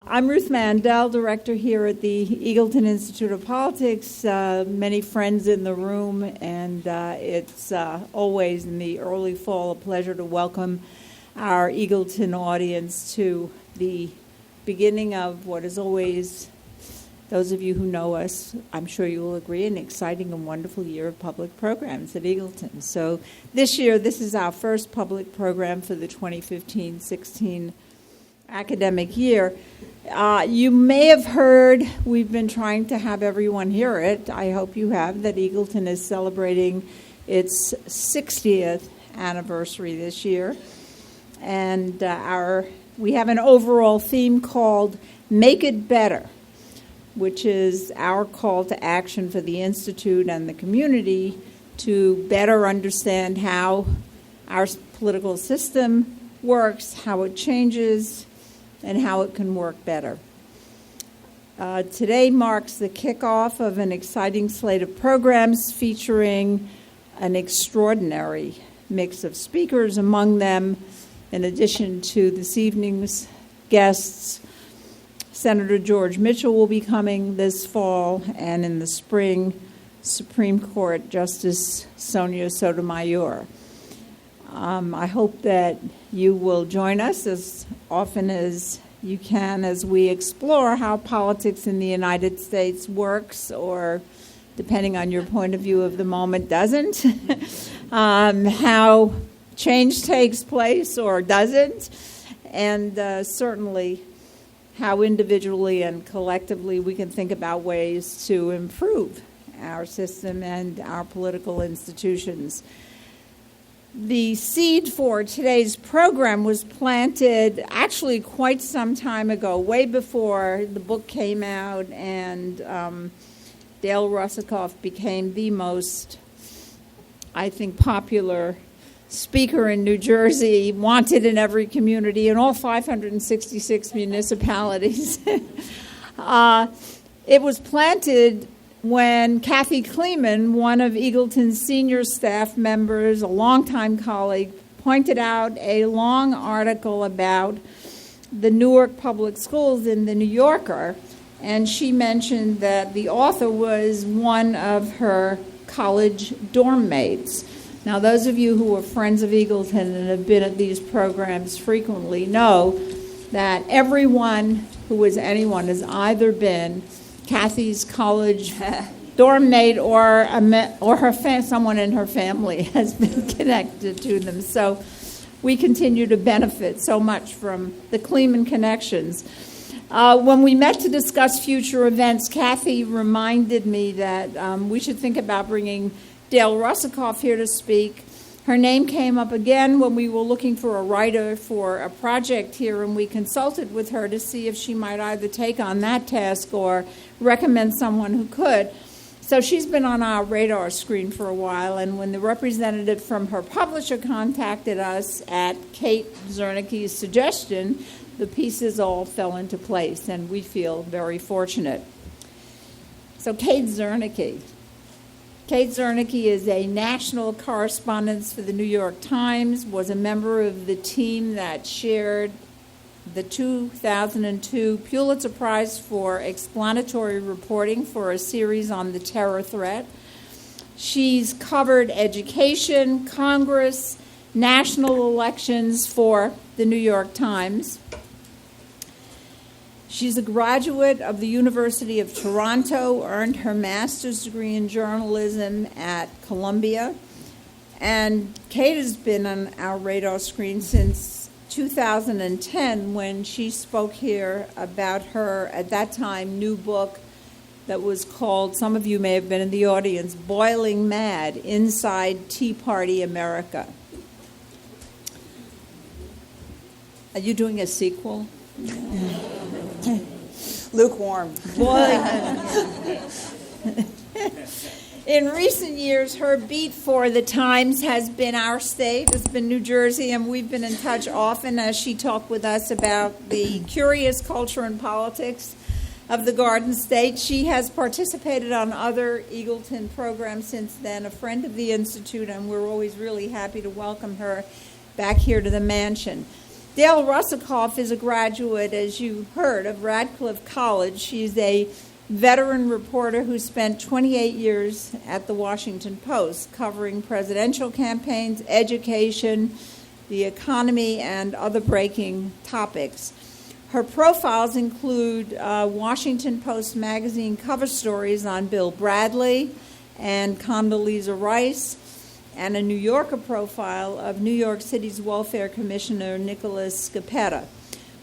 I'm Ruth Mandel, director here at the Eagleton Institute of Politics. Many friends in the room, and it's always in the early fall a pleasure to welcome our Eagleton audience to the beginning of what is always, those of you who know us, I'm sure you will agree, an exciting and wonderful year of public programs at Eagleton. So this year, this is our first public program for the 2015-16 academic year. You may have heard, we've been trying to have everyone hear it, I hope you have, that Eagleton is celebrating its 60th anniversary this year. And we have an overall theme called Make It Better, which is our call to action for the Institute and the community to better understand how our political system works, how it changes, and how it can work better. Today marks the kickoff of an exciting slate of programs featuring an extraordinary mix of speakers. Among them, in addition to this evening's guests, Senator George Mitchell will be coming this fall, and in the spring, Supreme Court Justice Sonia Sotomayor. I hope that you will join us as often as you can as we explore how politics in the United States works, or, depending on your point of view of the moment, doesn't, how change takes place or doesn't, and certainly how individually and collectively we can think about ways to improve our system and our political institutions. The seed for today's program was planted actually quite some time ago, way before the book came out and Dale Russakoff became the most, I think, popular speaker in New Jersey, wanted in every community in all 566 municipalities. It was planted when Kathy Kleeman, one of Eagleton's senior staff members, a longtime colleague, pointed out a long article about the Newark Public Schools in the New Yorker, and she mentioned that the author was one of her college dorm mates. Now, those of you who are friends of Eagleton and have been at these programs frequently know that everyone who is anyone has either been Kathy's college dorm mate or someone in her family has been connected to them. So we continue to benefit so much from the Kleeman connections. When we met to discuss future events, Kathy reminded me that we should think about bringing Dale Russakoff here to speak. Her name came up again when we were looking for a writer for a project here, and we consulted with her to see if she might either take on that task or recommend someone who could. So she's been on our radar screen for a while, and when the representative from her publisher contacted us at Kate Zernike's suggestion, the pieces all fell into place, and we feel very fortunate. So Kate Zernike. Kate Zernike is a national correspondent for the New York Times, was a member of the team that shared the 2002 Pulitzer Prize for explanatory reporting for a series on the terror threat. She's covered education, Congress, national elections for the New York Times. She's a graduate of the University of Toronto, earned her master's degree in journalism at Columbia. And Kate has been on our radar screen since 2010 when she spoke here about her, at that time, new book that was called, some of you may have been in the audience, Boiling Mad, Inside Tea Party America. Are you doing a sequel? Lukewarm. In recent years, her beat for the Times has been our state, it's been New Jersey, and we've been in touch often as she talked with us about the curious culture and politics of the Garden State. She has participated on other Eagleton programs since then, a friend of the Institute, and we're always really happy to welcome her back here to the mansion. Dale Russakoff is a graduate, as you heard, of Radcliffe College. She's a veteran reporter who spent 28 years at the Washington Post covering presidential campaigns, education, the economy, and other breaking topics. Her profiles include Washington Post magazine cover stories on Bill Bradley and Condoleezza Rice, and a New Yorker profile of New York City's Welfare Commissioner Nicholas Scappetta.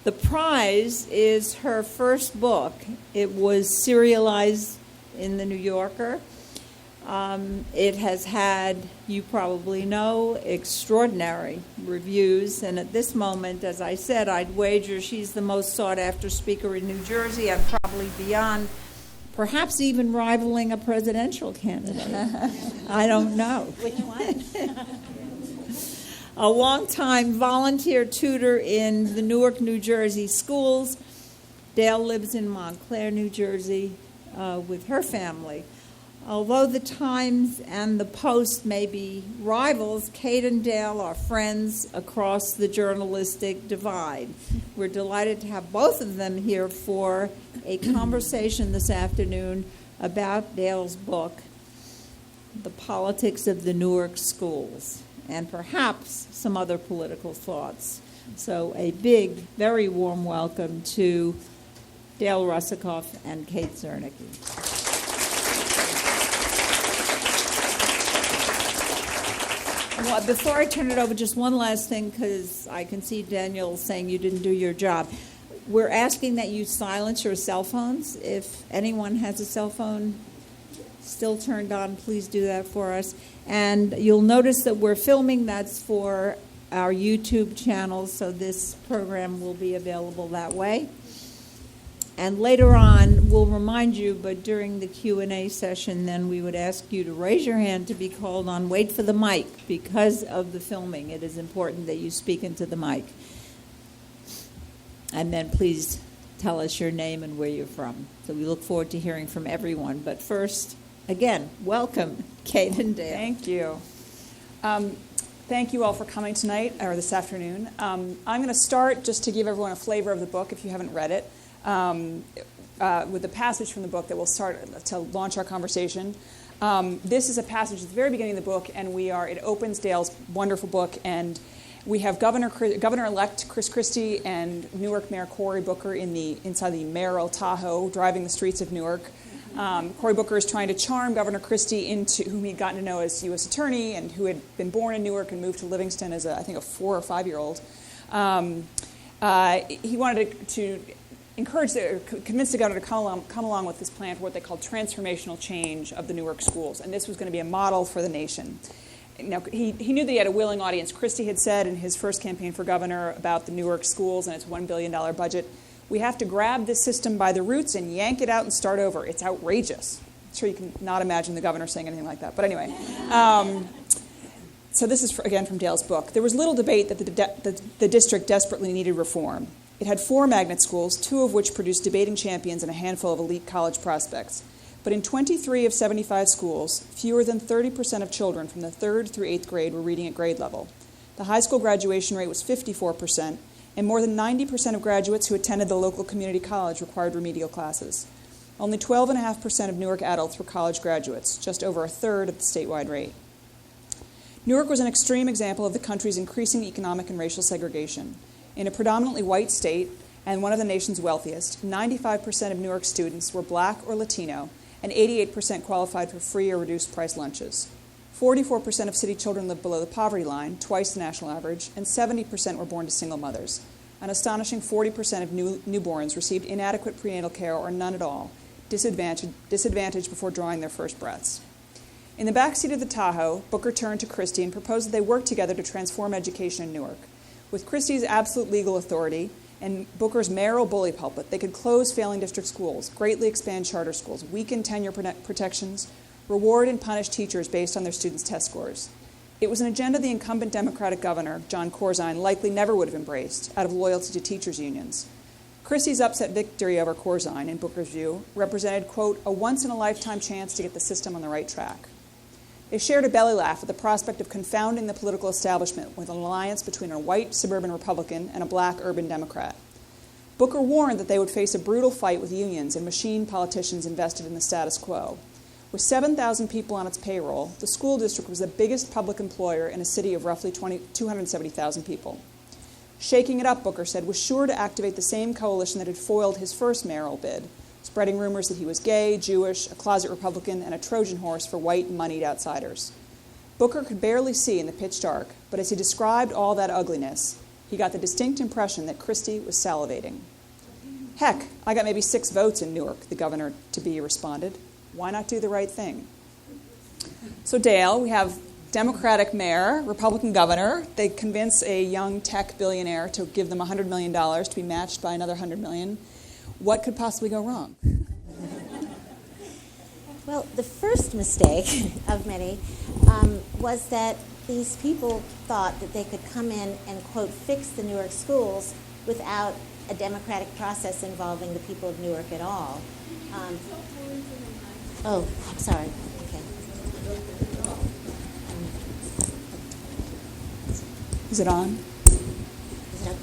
The prize is her first book. It was serialized in the New Yorker. It has had, you probably know, extraordinary reviews. And at this moment, as I said, I'd wager she's the most sought-after speaker in New Jersey and probably beyond, perhaps even rivaling a presidential candidate. I don't know. Which one? A longtime volunteer tutor in the Newark, New Jersey schools. Dale lives in Montclair, New Jersey, with her family. Although the Times and the Post may be rivals, Kate and Dale are friends across the journalistic divide. We're delighted to have both of them here for a conversation this afternoon about Dale's book, The Politics of the Newark Schools, and perhaps some other political thoughts. So a big, very warm welcome to Dale Russakoff and Kate Zernike. Well, before I turn it over, just one last thing, because I can see Daniel saying you didn't do your job. We're asking that you silence your cell phones. If anyone has a cell phone still turned on, please do that for us. And you'll notice that we're filming. That's for our YouTube channel, so this program will be available that way. And later on, we'll remind you, but during the Q&A session, then we would ask you to raise your hand to be called on. Wait for the mic. Because of the filming, it is important that you speak into the mic. And then please tell us your name and where you're from. So we look forward to hearing from everyone. But first, again, welcome, Kate and Dale. Thank you. Thank you all for coming tonight, or this afternoon. I'm going to start just to give everyone a flavor of the book, if you haven't read it. With the passage from the book that we'll start to launch our conversation. This is a passage at the very beginning of the book, and it opens Dale's wonderful book, and we have Governor-elect Chris Christie and Newark Mayor Cory Booker inside the mayoral Tahoe, driving the streets of Newark. Cory Booker is trying to charm Governor Christie, whom he'd gotten to know as U.S. Attorney and who had been born in Newark and moved to Livingston as I think a 4 or 5-year-old. He wanted to convince the governor to come along with this plan for what they called transformational change of the Newark schools, and this was going to be a model for the nation. Now, he knew that he had a willing audience. Christie had said in his first campaign for governor about the Newark schools and its $1 billion budget, we have to grab this system by the roots and yank it out and start over. It's outrageous. I'm sure you can not imagine the governor saying anything like that, but anyway. So this is, again, from Dale's book. There was little debate that the district desperately needed reform. It had 4 magnet schools, 2 of which produced debating champions and a handful of elite college prospects. But in 23 of 75 schools, fewer than 30% of children from the 3rd through 8th grade were reading at grade level. The high school graduation rate was 54%, and more than 90% of graduates who attended the local community college required remedial classes. Only 12.5% of Newark adults were college graduates, just over a third of the statewide rate. Newark was an extreme example of the country's increasing economic and racial segregation. In a predominantly white state, and one of the nation's wealthiest, 95% of Newark students were Black or Latino, and 88% qualified for free or reduced price lunches. 44% of city children lived below the poverty line, twice the national average, and 70% were born to single mothers. An astonishing 40% of newborns received inadequate prenatal care or none at all, disadvantaged before drawing their first breaths. In the backseat of the Tahoe, Booker turned to Christie and proposed that they work together to transform education in Newark. With Christie's absolute legal authority and Booker's mayoral bully pulpit, they could close failing district schools, greatly expand charter schools, weaken tenure protections, reward and punish teachers based on their students' test scores. It was an agenda the incumbent Democratic governor, John Corzine, likely never would have embraced out of loyalty to teachers' unions. Christie's upset victory over Corzine, in Booker's view, represented, quote, a once-in-a-lifetime chance to get the system on the right track. They shared a belly laugh at the prospect of confounding the political establishment with an alliance between a white suburban Republican and a black urban Democrat. Booker warned that they would face a brutal fight with unions and machine politicians invested in the status quo. With 7,000 people on its payroll, the school district was the biggest public employer in a city of roughly 270,000 people. Shaking it up, Booker said, was sure to activate the same coalition that had foiled his first mayoral bid, spreading rumors that he was gay, Jewish, a closet Republican, and a Trojan horse for white, moneyed outsiders. Booker could barely see in the pitch dark, but as he described all that ugliness, he got the distinct impression that Christie was salivating. Heck, I got maybe 6 votes in Newark, the governor-to-be responded. Why not do the right thing? So Dale, we have Democratic mayor, Republican governor. They convince a young tech billionaire to give them $100 million to be matched by another $100 million. What could possibly go wrong? Well, the first mistake of many was that these people thought that they could come in and, quote, fix the Newark schools without a democratic process involving the people of Newark at all. Oh, I'm sorry. Okay. Is it on? Is it on?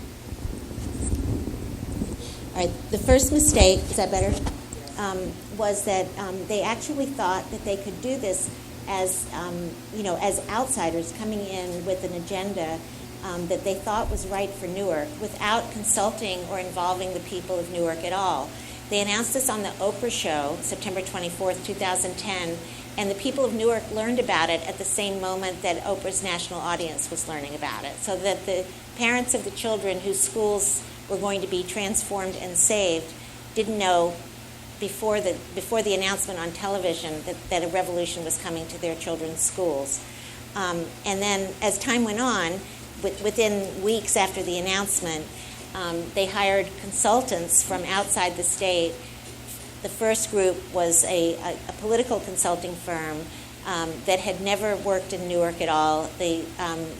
All right. The first mistake, is that better? Was that they actually thought that they could do this as as outsiders coming in with an agenda that they thought was right for Newark without consulting or involving the people of Newark at all. They announced this on the Oprah show, September 24th, 2010, and the people of Newark learned about it at the same moment that Oprah's national audience was learning about it, so that the parents of the children whose schools were going to be transformed and saved didn't know before the announcement on television that a revolution was coming to their children's schools. And then as time went on, within weeks after the announcement, they hired consultants from outside the state. The first group was a political consulting firm that had never worked in Newark at all. The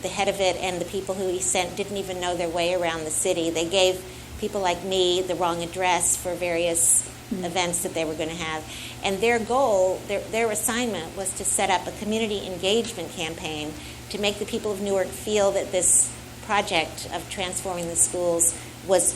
head of it and the people who he sent didn't even know their way around the city. They gave people like me the wrong address for various events that they were going to have. And their goal, their assignment was to set up a community engagement campaign to make the people of Newark feel that this project of transforming the schools was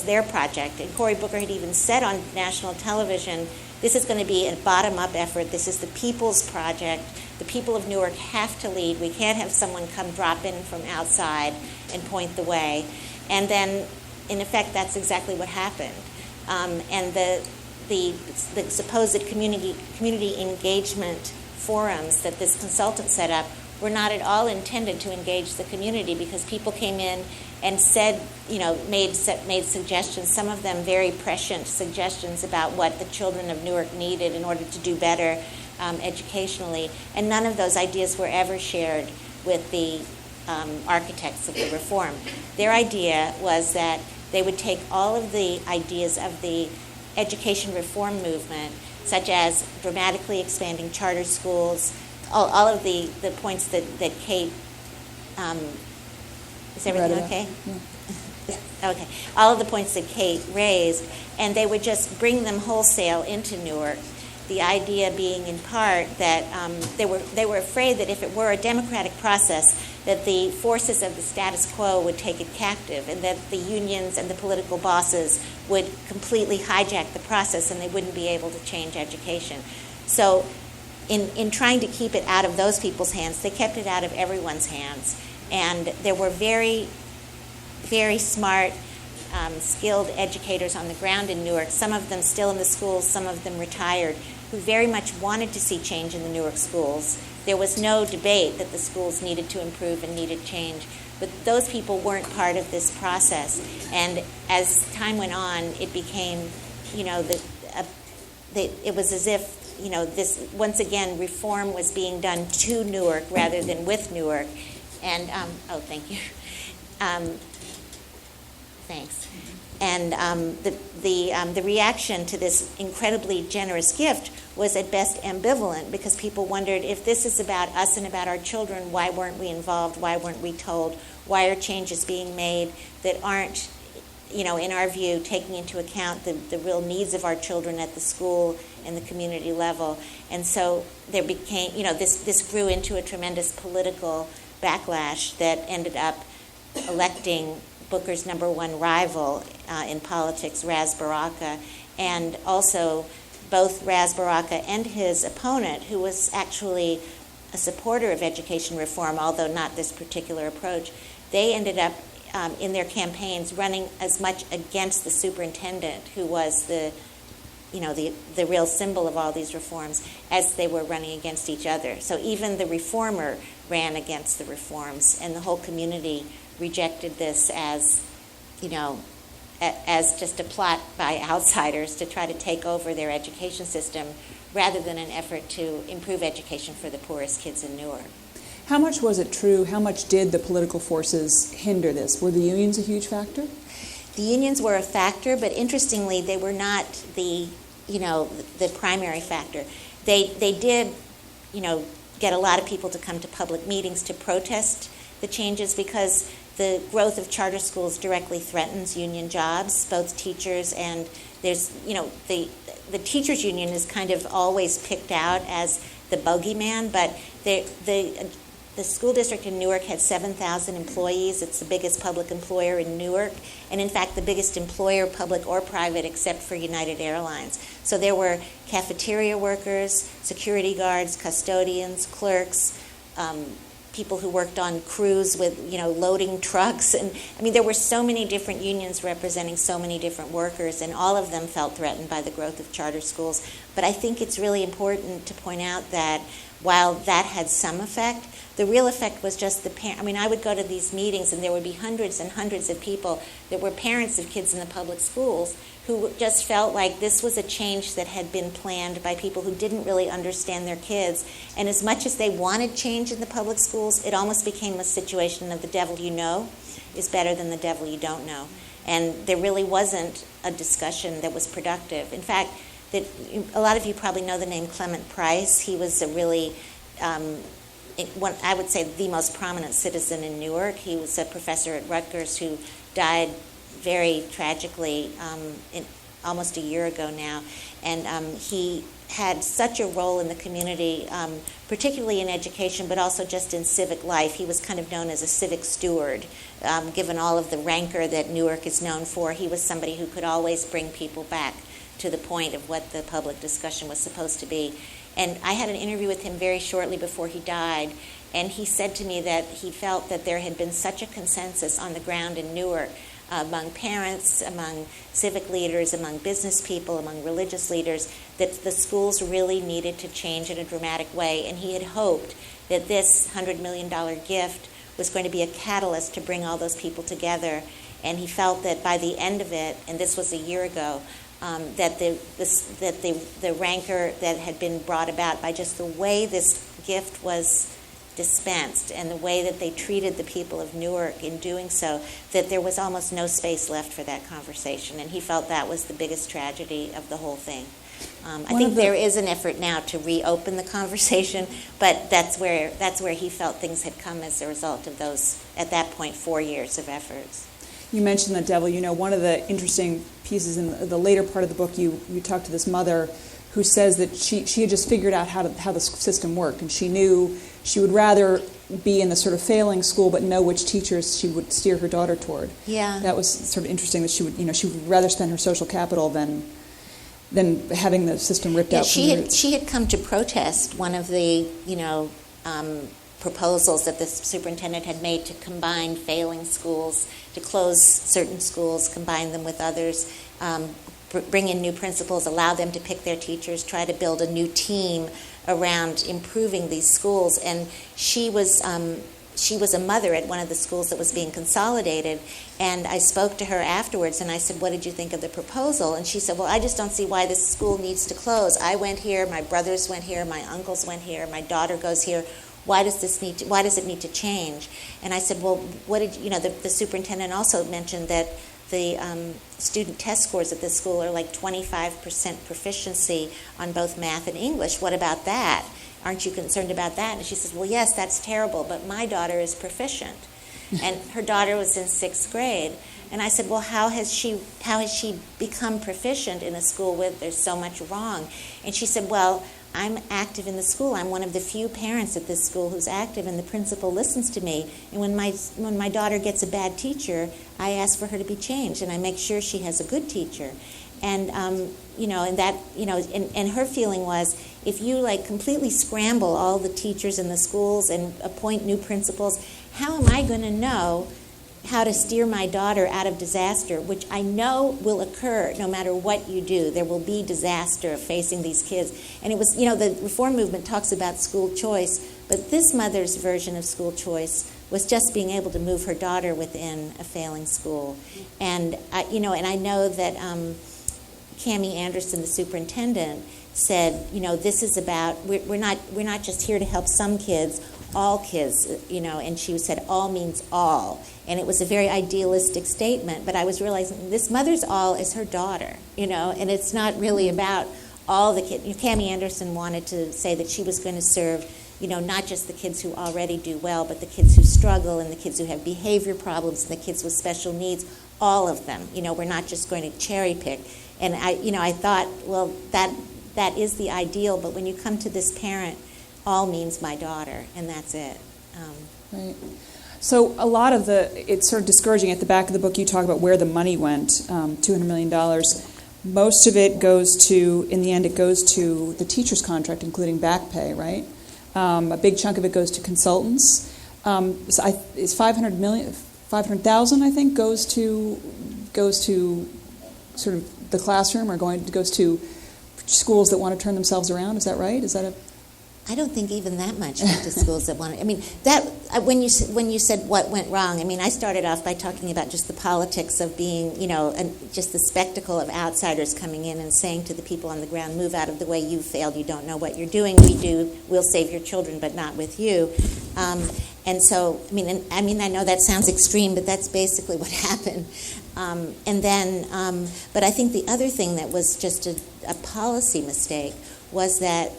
their project. And Cory Booker had even said on national television, this is going to be a bottom-up effort. This is the people's project. The people of Newark have to lead. We can't have someone come drop in from outside and point the way. And then, in effect, that's exactly what happened. And the supposed community engagement forums that this consultant set up were not at all intended to engage the community, because people came in and said, made suggestions, some of them very prescient suggestions about what the children of Newark needed in order to do better educationally, and none of those ideas were ever shared with the architects of the reform. Their idea was that they would take all of the ideas of the education reform movement, such as dramatically expanding charter schools, all of the points that Kate, is everything okay? Yeah. Okay. All of the points that Kate raised, and they would just bring them wholesale into Newark. The idea being in part that they were afraid that if it were a democratic process, that the forces of the status quo would take it captive, and that the unions and the political bosses would completely hijack the process and they wouldn't be able to change education. So in trying to keep it out of those people's hands, they kept it out of everyone's hands. And there were very, very smart, skilled educators on the ground in Newark, some of them still in the schools, some of them retired, who very much wanted to see change in the Newark schools. There was no debate that the schools needed to improve and needed change, but those people weren't part of this process. And as time went on, it became, it was as if, this, once again, reform was being done to Newark rather than with Newark. And, thank you. Thanks. And the reaction to this incredibly generous gift was at best ambivalent, because people wondered, if this is about us and about our children, why weren't we involved? Why weren't we told? Why are changes being made that aren't, in our view, taking into account the real needs of our children at the school in the community level. And so there became, this grew into a tremendous political backlash that ended up electing Booker's #1 rival in politics, Ras Baraka, and also both Ras Baraka and his opponent, who was actually a supporter of education reform, although not this particular approach, they ended up in their campaigns running as much against the superintendent, who was the real symbol of all these reforms, as they were running against each other. So even the reformer ran against the reforms, and the whole community rejected this as just a plot by outsiders to try to take over their education system, rather than an effort to improve education for the poorest kids in Newark. How much was it true? How much did the political forces hinder this? Were the unions a huge factor? The unions were a factor, but interestingly, they were not the primary factor. They did, get a lot of people to come to public meetings to protest the changes, because the growth of charter schools directly threatens union jobs, both teachers and the teachers union is kind of always picked out as the bogeyman, but the school district in Newark had 7,000 employees. It's the biggest public employer in Newark, and in fact the biggest employer, public or private, except for United Airlines. So there were cafeteria workers, security guards, custodians, clerks, people who worked on crews with, loading trucks. And I mean, there were so many different unions representing so many different workers, and all of them felt threatened by the growth of charter schools. But I think it's really important to point out that while that had some effect, the real effect was just I would go to these meetings, and there would be hundreds and hundreds of people that were parents of kids in the public schools who just felt like this was a change that had been planned by people who didn't really understand their kids. And as much as they wanted change in the public schools, it almost became a situation of the devil you know is better than the devil you don't know. And there really wasn't a discussion that was productive. In fact, a lot of you probably know the name Clement Price. He was a really, I would say, the most prominent citizen in Newark. He was a professor at Rutgers who died very tragically almost a year ago now. And he had such a role in the community, particularly in education, but also just in civic life. He was kind of known as a civic steward, given all of the rancor that Newark is known for. He was somebody who could always bring people back to the point of what the public discussion was supposed to be. And I had an interview with him very shortly before he died, and he said to me that he felt that there had been such a consensus on the ground in Newark among parents, among civic leaders, among business people, among religious leaders, that the schools really needed to change in a dramatic way. And he had hoped that this $100 million gift was going to be a catalyst to bring all those people together. And he felt that by the end of it, and this was a year ago, that the rancor that had been brought about by just the way this gift was dispensed and the way that they treated the people of Newark in doing so, that there was almost no space left for that conversation. And he felt that was the biggest tragedy of the whole thing. I think there is an effort now to reopen the conversation, but that's where he felt things had come as a result of those, at that point, 4 years of efforts. You mentioned the devil. One of the interesting pieces in the later part of the book, you talk to this mother who says that she had just figured out how the system worked, and she knew she would rather be in the sort of failing school but know which teachers she would steer her daughter toward. Yeah. That was sort of interesting, that she would rather spend her social capital than having the system ripped out. She had come to protest one of the proposals that the superintendent had made to combine failing schools, to close certain schools, combine them with others, bring in new principals, allow them to pick their teachers, try to build a new team around improving these schools. And she was a mother at one of the schools that was being consolidated, and I spoke to her afterwards, and I said, what did you think of the proposal? And she said, well, I just don't see why this school needs to close. I went here, my brothers went here, my uncles went here, my daughter goes here. Why does it need to change? And I said, well, the superintendent also mentioned that the student test scores at this school are like 25% proficiency on both math and English. What about that? Aren't you concerned about that? And she says, well, yes, that's terrible, but my daughter is proficient. And her daughter was in 6th grade. And I said, well, how has she become proficient in a school where there's so much wrong? And she said, well, I'm active in the school. I'm one of the few parents at this school who's active, and the principal listens to me. And when my daughter gets a bad teacher, I ask for her to be changed, and I make sure she has a good teacher. And and her feeling was, if you completely scramble all the teachers in the schools and appoint new principals, how am I going to know how to steer my daughter out of disaster, which I know will occur no matter what you do. There will be disaster facing these kids. And it was, the reform movement talks about school choice, but this mother's version of school choice was just being able to move her daughter within a failing school. And I know that Cammie Anderson, the superintendent, said, this is about, we're not just here to help some kids, all kids, and she said all means all. And it was a very idealistic statement, but I was realizing this mother's all is her daughter, and it's not really about all the kids. Cammie Anderson wanted to say that she was going to serve, not just the kids who already do well, but the kids who struggle and the kids who have behavior problems and the kids with special needs, all of them. We're not just going to cherry pick. And I thought, well, that is the ideal, but when you come to this parent, all means my daughter, and that's it. Right. So a lot of it's sort of discouraging. At the back of the book, you talk about where the money went, $200 million. Most of it goes to, in the end, it goes to the teacher's contract, including back pay, right? A big chunk of it goes to consultants. Is 500,000, I think, goes to sort of the classroom, or goes to schools that want to turn themselves around. Is that right? Is that a... I don't think even that much went to schools that want to. I mean, that when you said what went wrong, I mean, I started off by talking about just the politics of being, just the spectacle of outsiders coming in and saying to the people on the ground, move out of the way, you failed, you don't know what you're doing, we'll save your children, but not with you. And so, I know that sounds extreme, but that's basically what happened. But I think the other thing that was just a policy mistake was that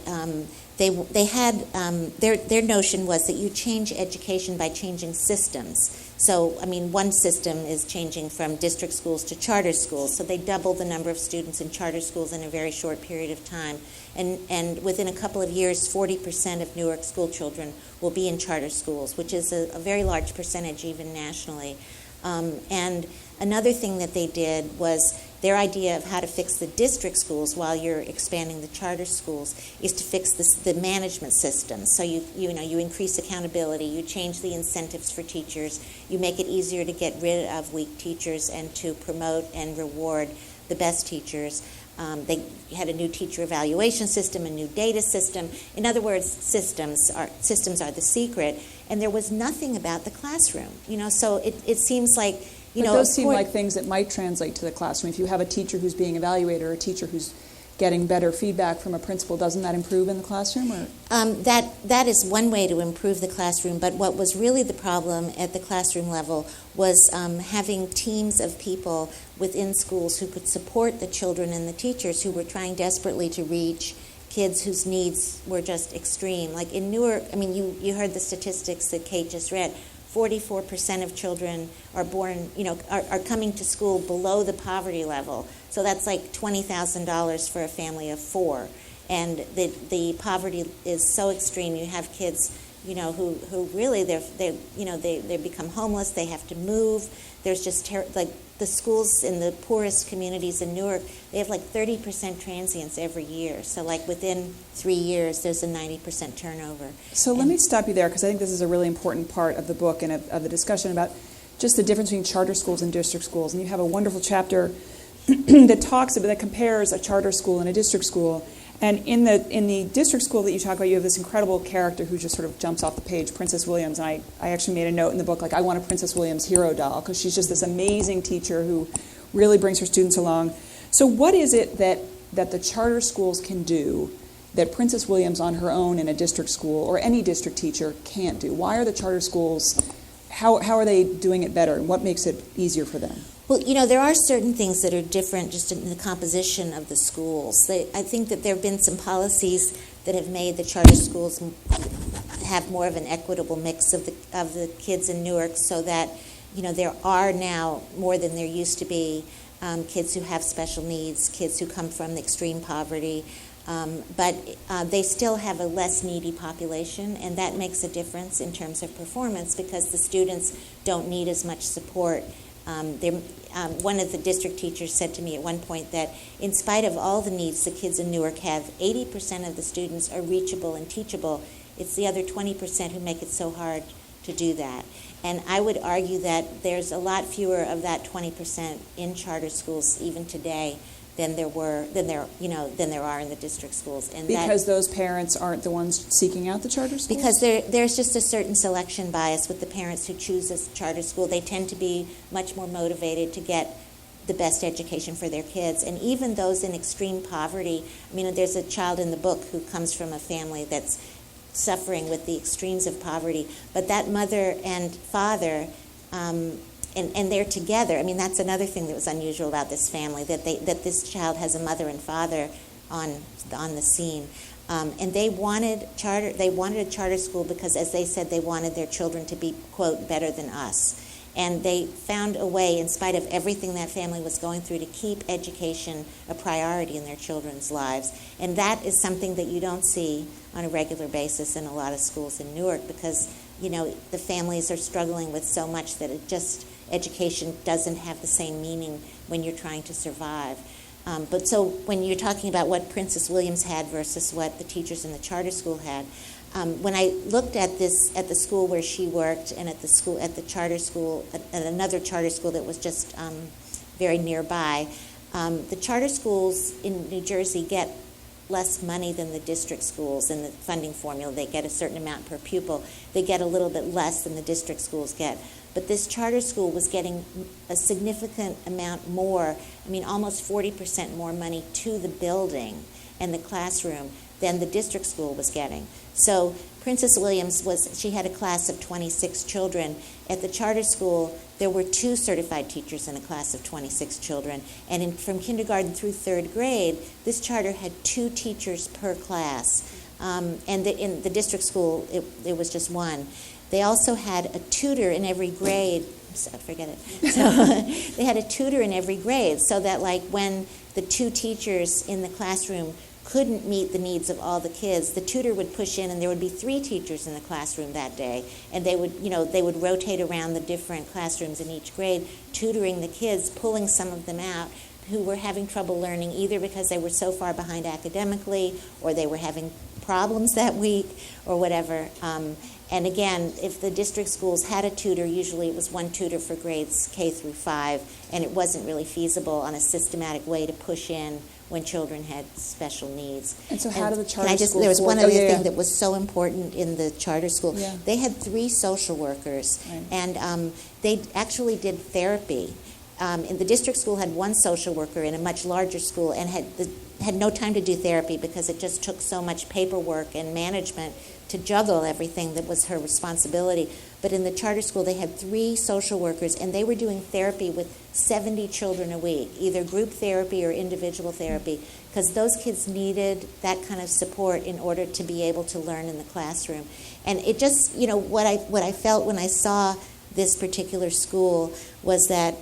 they had their notion was that you change education by changing systems. So, one system is changing from district schools to charter schools. So they doubled the number of students in charter schools in a very short period of time. And within a couple of years, 40% of Newark school children will be in charter schools, which is a very large percentage even nationally. And another thing that they did was their idea of how to fix the district schools while you're expanding the charter schools is to fix the management system. So you increase accountability, you change the incentives for teachers, you make it easier to get rid of weak teachers and to promote and reward the best teachers. They had a new teacher evaluation system, a new data system. In other words, systems are the secret. And there was nothing about the classroom. So it seems like, But those seem like things that might translate to the classroom. If you have a teacher who's being evaluated or a teacher who's getting better feedback from a principal, doesn't that improve in the classroom? Or? That is one way to improve the classroom, but what was really the problem at the classroom level was having teams of people within schools who could support the children and the teachers who were trying desperately to reach kids whose needs were just extreme. Like in Newark, you heard the statistics that Kate just read. 44% of children are born, are coming to school below the poverty level. So that's like $20,000 for a family of 4. And the poverty is so extreme. You have kids, who really they become homeless. They have to move. There's just the schools in the poorest communities in Newark, they have 30% transients every year. So within 3 years, there's a 90% turnover. So let me stop you there, because I think this is a really important part of the book and of the discussion about just the difference between charter schools and district schools. And you have a wonderful chapter that compares a charter school and a district school. And in the district school that you talk about, you have this incredible character who just sort of jumps off the page, Princess Williams. And I actually made a note in the book, I want a Princess Williams hero doll, because she's just this amazing teacher who really brings her students along. So what is it that the charter schools can do that Princess Williams on her own in a district school or any district teacher can't do? Why are the charter schools, how are they doing it better, and what makes it easier for them? Well, there are certain things that are different just in the composition of the schools. I think that there have been some policies that have made the charter schools have more of an equitable mix of the kids in Newark, so that there are now, more than there used to be, kids who have special needs, kids who come from extreme poverty, but they still have a less needy population, and that makes a difference in terms of performance because the students don't need as much support. One of the district teachers said to me at one point that in spite of all the needs the kids in Newark have, 80% of the students are reachable and teachable. It's the other 20% who make it so hard to do that. And I would argue that there's a lot fewer of that 20% in charter schools even today than there are in the district schools. And because those parents aren't the ones seeking out the charter schools? Because there's just a certain selection bias with the parents who choose a charter school. They tend to be much more motivated to get the best education for their kids. And even those in extreme poverty, there's a child in the book who comes from a family that's suffering with the extremes of poverty, but that mother and father, and they're together. That's another thing that was unusual about this family, that this child has a mother and father on the scene, and they wanted a charter school because, as they said, they wanted their children to be, quote, better than us. And they found a way, in spite of everything that family was going through, to keep education a priority in their children's lives. And that is something that you don't see on a regular basis in a lot of schools in Newark because, the families are struggling with so much that education doesn't have the same meaning when you're trying to survive. But so when you're talking about what Princess Williams had versus what the teachers in the charter school had, when I looked at the school where she worked and at the charter school, at another charter school that was just very nearby, the charter schools in New Jersey get less money than the district schools in the funding formula. They get a certain amount per pupil. They get a little bit less than the district schools get. But this charter school was getting a significant amount more, almost 40% more money to the building and the classroom than the district school was getting. So Princess Williams she had a class of 26 children. At the charter school, there were 2 certified teachers in a class of 26 children. And from kindergarten through 3rd grade, this charter had 2 teachers per class. And in the district school, it was just 1. They also had a tutor in every grade. Forget it. So they had a tutor in every grade so that when the 2 teachers in the classroom couldn't meet the needs of all the kids, the tutor would push in and there would be 3 teachers in the classroom that day. And they would rotate around the different classrooms in each grade, tutoring the kids, pulling some of them out who were having trouble learning either because they were so far behind academically or they were having problems that week or whatever. And again, if the district schools had a tutor, usually it was 1 tutor for grades K through 5, and it wasn't really feasible on a systematic way to push in when children had special needs. And so how do the charter schools... There was one other thing that was so important in the charter school. Yeah. They had 3 social workers, right. And they actually did therapy. In the district school had 1 social worker in a much larger school and had no time to do therapy because it just took so much paperwork and management to juggle everything that was her responsibility. But in the charter school, they had 3 social workers, and they were doing therapy with 70 children a week, either group therapy or individual therapy, because those kids needed that kind of support in order to be able to learn in the classroom. And it just, what I felt when I saw this particular school was that,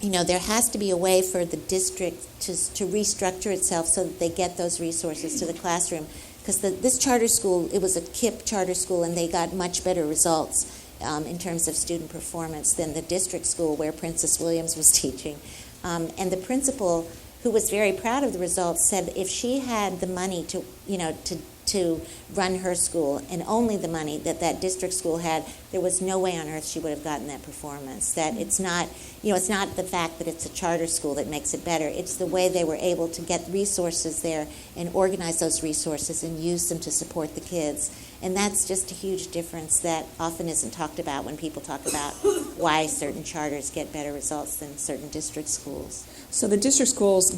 there has to be a way for the district to restructure itself so that they get those resources to the classroom. Because this charter school, it was a KIPP charter school, and they got much better results in terms of student performance than the district school where Princess Williams was teaching. And the principal, who was very proud of the results, said if she had the money to run her school and only the money that district school had, there was no way on earth she would have gotten that performance. That it's not the fact that it's a charter school that makes it better. It's the way they were able to get resources there and organize those resources and use them to support the kids. And that's just a huge difference that often isn't talked about when people talk about why certain charters get better results than certain district schools. So the district schools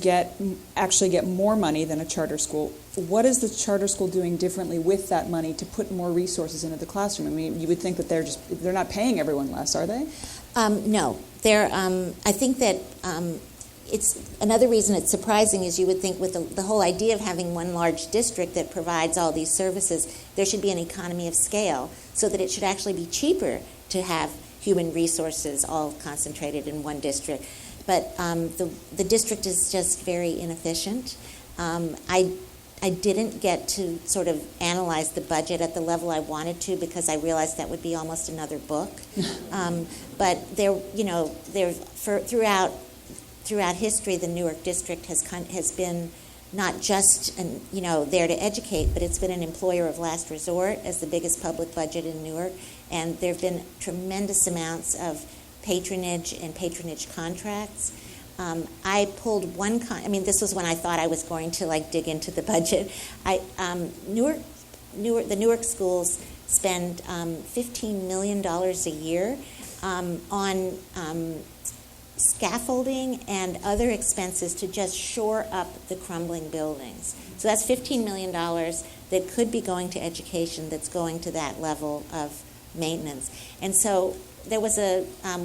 actually get more money than a charter school. What is the charter school doing differently with that money to put more resources into the classroom? You would think that they're not paying everyone less, are they? No. I think that it's another reason it's surprising is you would think with the whole idea of having one large district that provides all these services, there should be an economy of scale so that it should actually be cheaper to have human resources all concentrated in one district. But the district is just very inefficient. I didn't get to sort of analyze the budget at the level I wanted to because I realized that would be almost another book. But throughout history, the Newark district has been not just there to educate, but it's been an employer of last resort as the biggest public budget in Newark, and there have been tremendous amounts of patronage and patronage contracts. I pulled one. This was when I thought I was going to dig into the budget. The Newark schools spend $15 million a year on scaffolding and other expenses to just shore up the crumbling buildings. So that's $15 million that could be going to education that's going to that level of maintenance. And so there was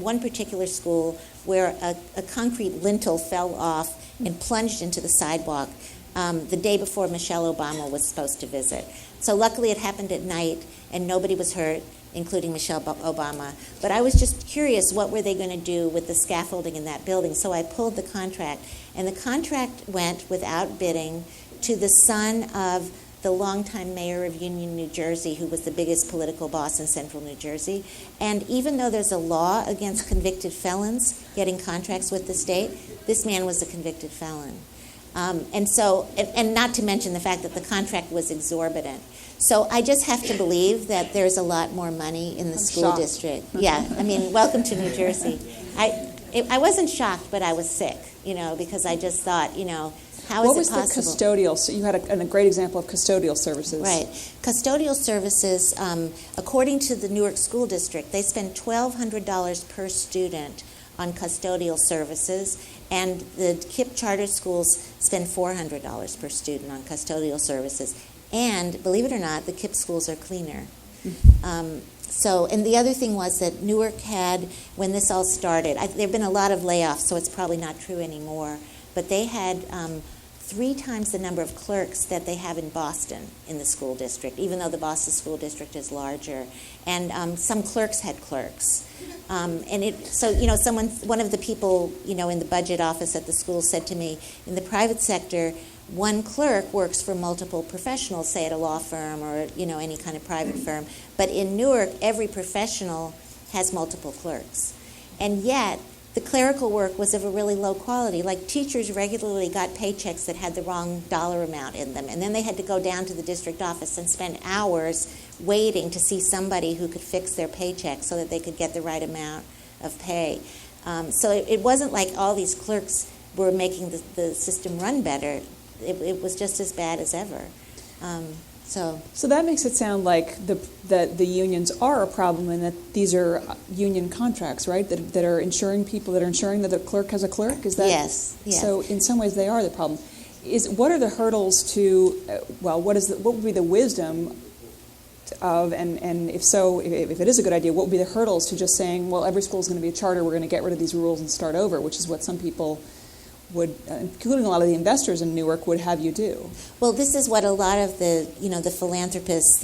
one particular school where a concrete lintel fell off and plunged into the sidewalk the day before Michelle Obama was supposed to visit. So luckily it happened at night and nobody was hurt, including Michelle Obama. But I was just curious, what were they going to do with the scaffolding in that building? So I pulled the contract, and the contract went without bidding to the son of the longtime mayor of Union, New Jersey, who was the biggest political boss in central New Jersey. And even though there's a law against convicted felons getting contracts with the state, this man was a convicted felon. And not to mention the fact that the contract was exorbitant. So I just have to believe that there's a lot more money in the school district. Yeah, welcome to New Jersey. I wasn't shocked, but I was sick, because I just thought, how is it possible? What was the custodial? So you had a great example of custodial services. Right. Custodial services, according to the Newark School District, they spend $1,200 per student on custodial services, and the KIPP charter schools spend $400 per student on custodial services. And believe it or not, the KIPP schools are cleaner. And the other thing was that Newark had, when this all started, there have been a lot of layoffs, so it's probably not true anymore, but they had 3 times the number of clerks that they have in Boston in the school district, even though the Boston school district is larger. And some clerks had clerks. One of the people, in the budget office at the school said to me, in the private sector, one clerk works for multiple professionals, say at a law firm or, any kind of private firm. But in Newark, every professional has multiple clerks. And yet, the clerical work was of a really low quality. Like teachers regularly got paychecks that had the wrong dollar amount in them. And then they had to go down to the district office and spend hours waiting to see somebody who could fix their paycheck so that they could get the right amount of pay. So it wasn't like all these clerks were making the system run better. It was just as bad as ever. So that makes it sound like the unions are a problem, and that these are union contracts, right? That are insuring people, that are ensuring that the clerk has a clerk. Is that yes? So in some ways they are the problem. What are the hurdles to? What would be the wisdom of? And if so, if it is a good idea, what would be the hurdles to just saying, well, every school is going to be a charter. We're going to get rid of these rules and start over, which is what some people would, including a lot of the investors in Newark, would have you do. Well, this is what a lot of the philanthropists,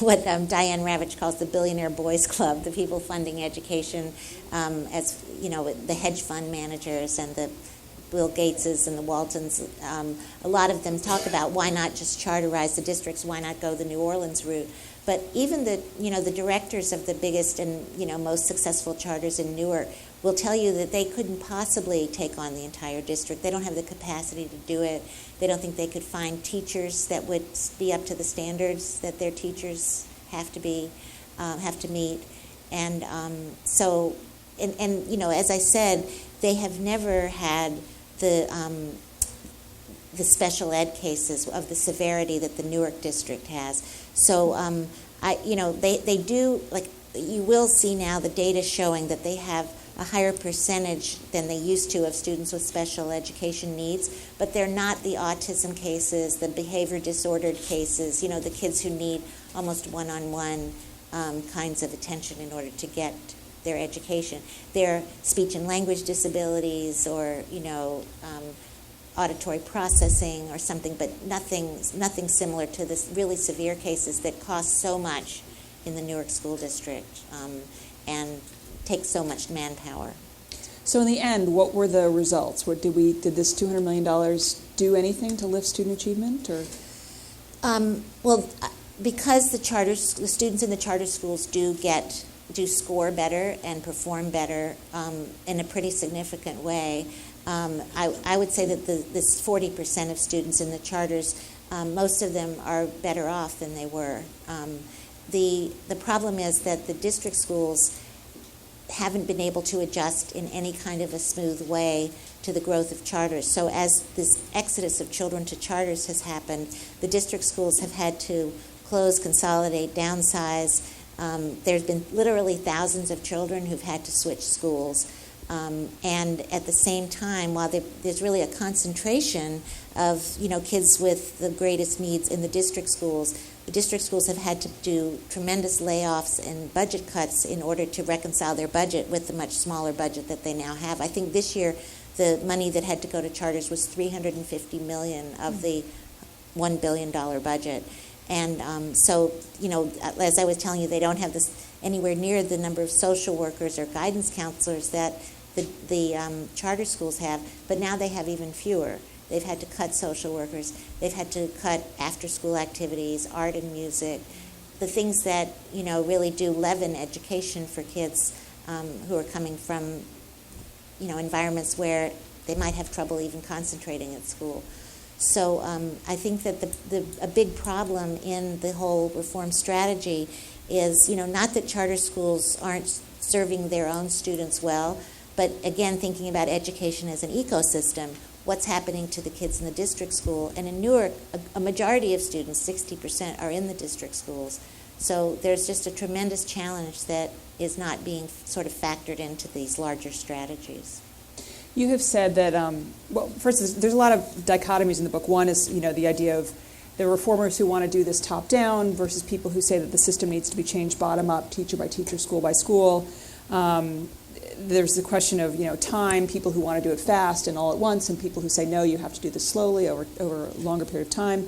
what Diane Ravitch calls the billionaire boys club, the people funding education, as the hedge fund managers and the Bill Gateses and the Waltons. A lot of them talk about why not just charterize the districts, why not go the New Orleans route. But even the directors of the biggest and most successful charters in Newark will tell you that they couldn't possibly take on the entire district. They don't have the capacity to do it. They don't think they could find teachers that would be up to the standards that their teachers have to meet. And as I said, they have never had the special ed cases of the severity that the Newark district has. So they do, like, you will see now the data showing that they have a higher percentage than they used to of students with special education needs, but they're not the autism cases, the behavior disordered cases, the kids who need almost one-on-one kinds of attention in order to get their education. They're speech and language disabilities or, auditory processing or something, but nothing similar to this really severe cases that cost so much in the Newark School District. And takes so much manpower. So in the end, what were the results? Did this $200 million do anything to lift student achievement? Or Because the students in the charter schools do score better and perform better in a pretty significant way, I would say that this 40% of students in the charters, most of them are better off than they were. The problem is that the district schools haven't been able to adjust in any kind of a smooth way to the growth of charters. So as this exodus of children to charters has happened, the district schools have had to close, consolidate, downsize. There's been literally thousands of children who've had to switch schools. And at the same time, while there's really a concentration of kids with the greatest needs in the district schools have had to do tremendous layoffs and budget cuts in order to reconcile their budget with the much smaller budget that they now have. I think this year the money that had to go to charters was $350 million of the $1 billion budget. And so, as I was telling you, they don't have anywhere near the number of social workers or guidance counselors that the charter schools have, but now they have even fewer. They've had to cut social workers. They've had to cut after-school activities, art and music, the things that, really do leaven education for kids who are coming from, environments where they might have trouble even concentrating at school. So I think that a big problem in the whole reform strategy is, not that charter schools aren't serving their own students well, but again, thinking about education as an ecosystem, what's happening to the kids in the district school. And in Newark, a majority of students, 60%, are in the district schools. So there's just a tremendous challenge that is not being sort of factored into these larger strategies. You have said that, first, there's a lot of dichotomies in the book. One is, the idea of the reformers who want to do this top-down versus people who say that the system needs to be changed bottom-up, teacher by teacher, school by school. There's the question of, time, people who want to do it fast and all at once, and people who say, no, you have to do this slowly over a longer period of time.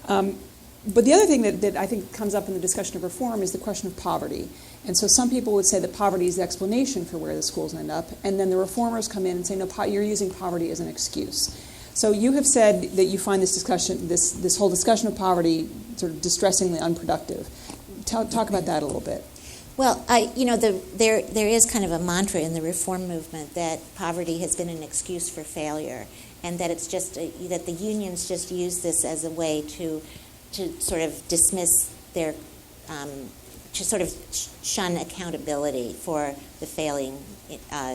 But the other thing that I think comes up in the discussion of reform is the question of poverty. And so some people would say that poverty is the explanation for where the schools end up, and then the reformers come in and say, no, you're using poverty as an excuse. So you have said that you find this discussion, this whole discussion of poverty sort of distressingly unproductive. Talk about that a little bit. Well, there is kind of a mantra in the reform movement that poverty has been an excuse for failure, and that it's just that the unions just use this as a way to sort of dismiss their, to sort of shun accountability for the failing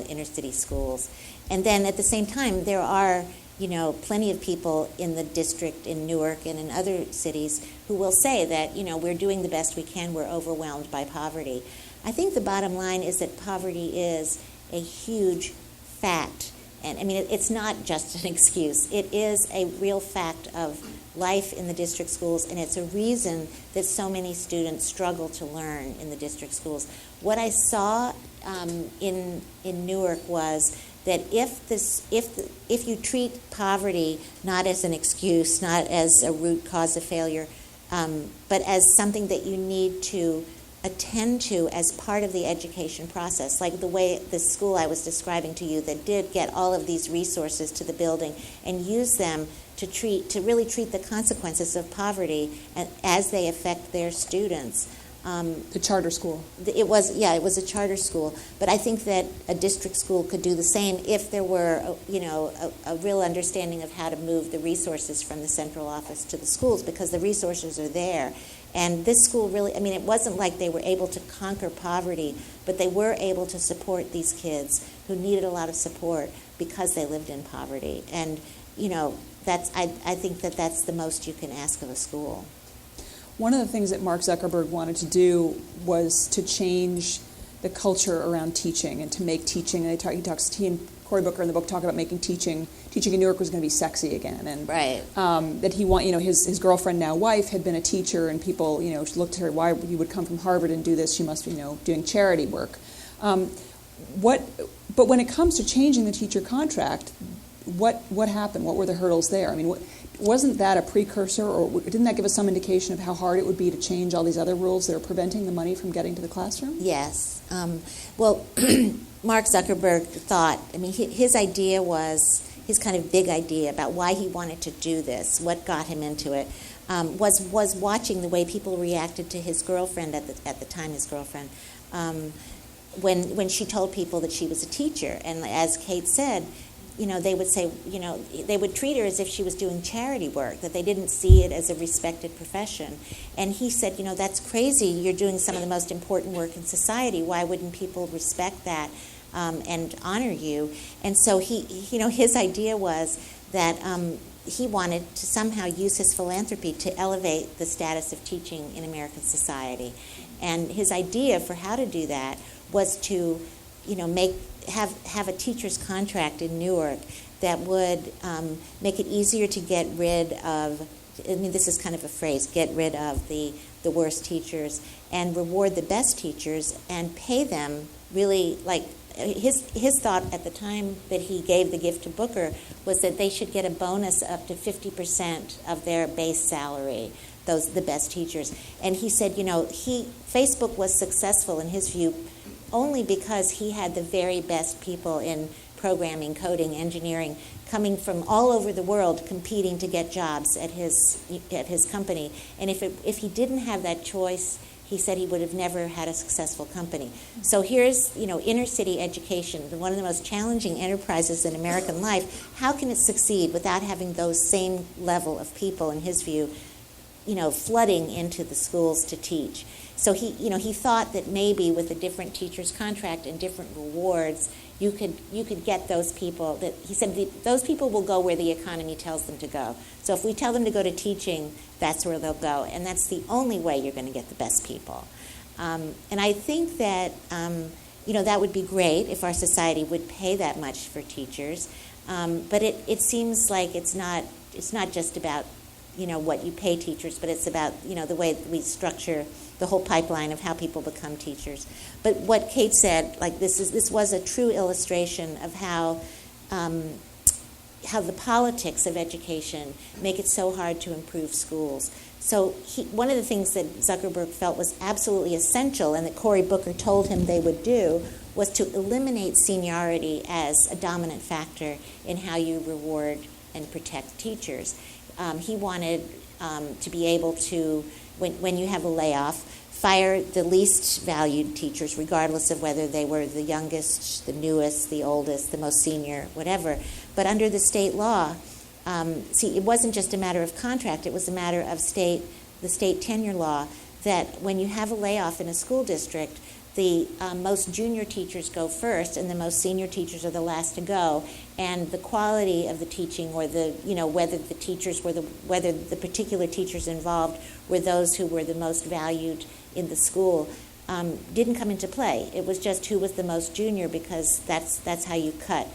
inner city schools. And then at the same time, there are plenty of people in the district in Newark and in other cities who will say that, we're doing the best we can, we're overwhelmed by poverty. I think the bottom line is that poverty is a huge fact. And I mean, it's not just an excuse. It is a real fact of life in the district schools, and it's a reason that so many students struggle to learn in the district schools. What I saw in Newark was that if you treat poverty not as an excuse, not as a root cause of failure, but as something that you need to attend to as part of the education process, like the way the school I was describing to you that did get all of these resources to the building and use them to really treat the consequences of poverty as they affect their students. The charter school. It was a charter school, but I think that a district school could do the same if there were, a real understanding of how to move the resources from the central office to the schools, because the resources are there. And this school really, it wasn't like they were able to conquer poverty, but they were able to support these kids who needed a lot of support because they lived in poverty. And, I think that that's the most you can ask of a school. One of the things that Mark Zuckerberg wanted to do was to change the culture around teaching and to make teaching. And he and Cory Booker in the book talk about making teaching in Newark was going to be sexy again, and right. That he his girlfriend, now wife, had been a teacher, and people looked at her, why you would come from Harvard and do this? She must be doing charity work. But when it comes to changing the teacher contract, what happened? What were the hurdles there? wasn't that a precursor, or didn't that give us some indication of how hard it would be to change all these other rules that are preventing the money from getting to the classroom? Yes. Well, Mark Zuckerberg thought, his idea was, his kind of big idea about why he wanted to do this, what got him into it, was watching the way people reacted to his girlfriend, at the time his girlfriend, when she told people that she was a teacher. And as Kate said, they would say, they would treat her as if she was doing charity work, that they didn't see it as a respected profession. And he said, that's crazy. You're doing some of the most important work in society. Why wouldn't people respect that and honor you? And so his idea was that he wanted to somehow use his philanthropy to elevate the status of teaching in American society. And his idea for how to do that was to, have a teacher's contract in Newark that would make it easier to get rid of, this is kind of a phrase, get rid of the worst teachers and reward the best teachers and pay them really, like, his thought at the time that he gave the gift to Booker was that they should get a bonus up to 50% of their base salary, the best teachers. And he said, Facebook was successful in his view only because he had the very best people in programming, coding, engineering, coming from all over the world competing to get jobs at his company. And if he didn't have that choice, he said he would have never had a successful company. So here's, inner city education, one of the most challenging enterprises in American life. How can it succeed without having those same level of people, in his view, flooding into the schools to teach? So he thought that maybe with a different teacher's contract and different rewards, you could get those people. That he said those people will go where the economy tells them to go. So if we tell them to go to teaching, that's where they'll go, and that's the only way you're going to get the best people. And I think that that would be great if our society would pay that much for teachers. But it seems like it's not just about what you pay teachers, but it's about the way that we structure the whole pipeline of how people become teachers. But what Kate said, like this was a true illustration of how the politics of education make it so hard to improve schools. So one of the things that Zuckerberg felt was absolutely essential, and that Cory Booker told him they would do, was to eliminate seniority as a dominant factor in how you reward and protect teachers. He wanted to be able to, when you have a layoff, fire the least valued teachers, regardless of whether they were the youngest, the newest, the oldest, the most senior, whatever. But under the state law, it wasn't just a matter of contract, it was a matter of the state tenure law, that when you have a layoff in a school district, the most junior teachers go first, and the most senior teachers are the last to go. And the quality of the teaching, or whether the particular teachers involved were those who were the most valued in the school, didn't come into play. It was just who was the most junior, because that's how you cut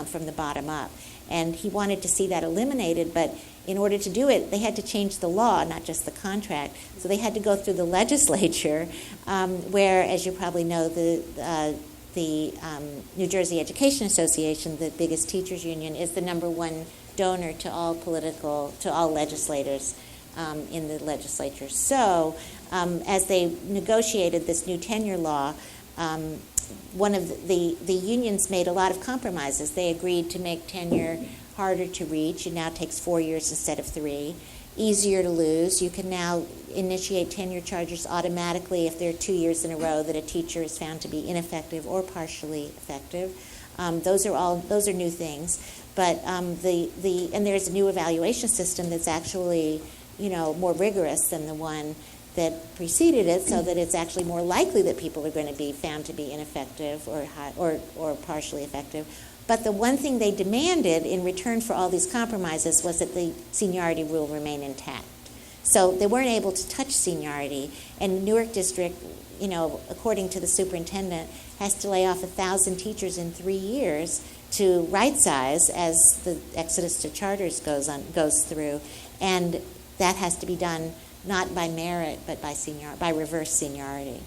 from the bottom up. And he wanted to see that eliminated, but in order to do it, they had to change the law, not just the contract. So they had to go through the legislature, where, as you probably know, the New Jersey Education Association, the biggest teachers union, is the number one donor to all legislators in the legislature. So as they negotiated this new tenure law, one of the unions made a lot of compromises. They agreed to make tenure harder to reach. It now takes 4 years instead of 3. Easier to lose. You can now initiate tenure charges automatically if there are 2 years in a row that a teacher is found to be ineffective or partially effective. Those are new things. But and there's a new evaluation system that's actually more rigorous than the one that preceded it, so that it's actually more likely that people are going to be found to be ineffective or partially effective. But the one thing they demanded in return for all these compromises was that the seniority rule remain intact. So they weren't able to touch seniority, and Newark District, according to the superintendent, has to lay off 1,000 teachers in 3 years to right size as the exodus to charters goes through, and that has to be done not by merit but by reverse seniority.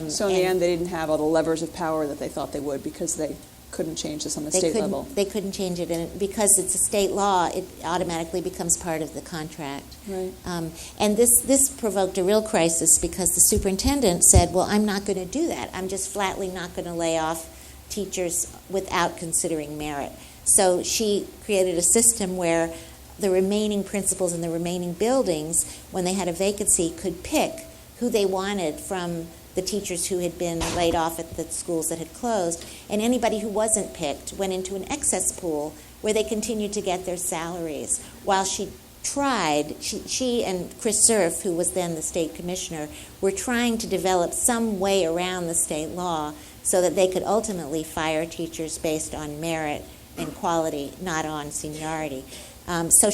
So in the end, they didn't have all the levers of power that they thought they would, because they couldn't change this on the state level. They couldn't change it, and because it's a state law, it automatically becomes part of the contract. Right. And this provoked a real crisis because the superintendent said, well, I'm not going to do that. I'm just flatly not going to lay off teachers without considering merit. So she created a system where the remaining principals in the remaining buildings, when they had a vacancy, could pick who they wanted from the teachers who had been laid off at the schools that had closed, and anybody who wasn't picked went into an excess pool where they continued to get their salaries. While she tried, she and Chris Cerf, who was then the state commissioner, were trying to develop some way around the state law so that they could ultimately fire teachers based on merit and quality, not on seniority. So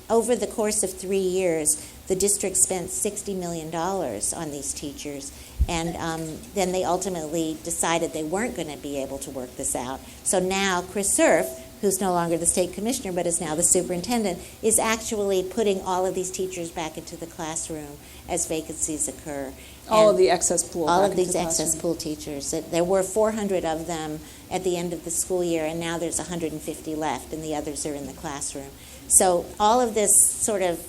over the course of 3 years, the district spent $60 million on these teachers, and then they ultimately decided they weren't going to be able to work this out. So now Chris Cerf, who's no longer the state commissioner but is now the superintendent, is actually putting all of these teachers back into the classroom as vacancies occur. All of the excess pool. All of these excess pool teachers. There were 400 of them at the end of the school year, and now there's 150 left, and the others are in the classroom. So all of this sort of,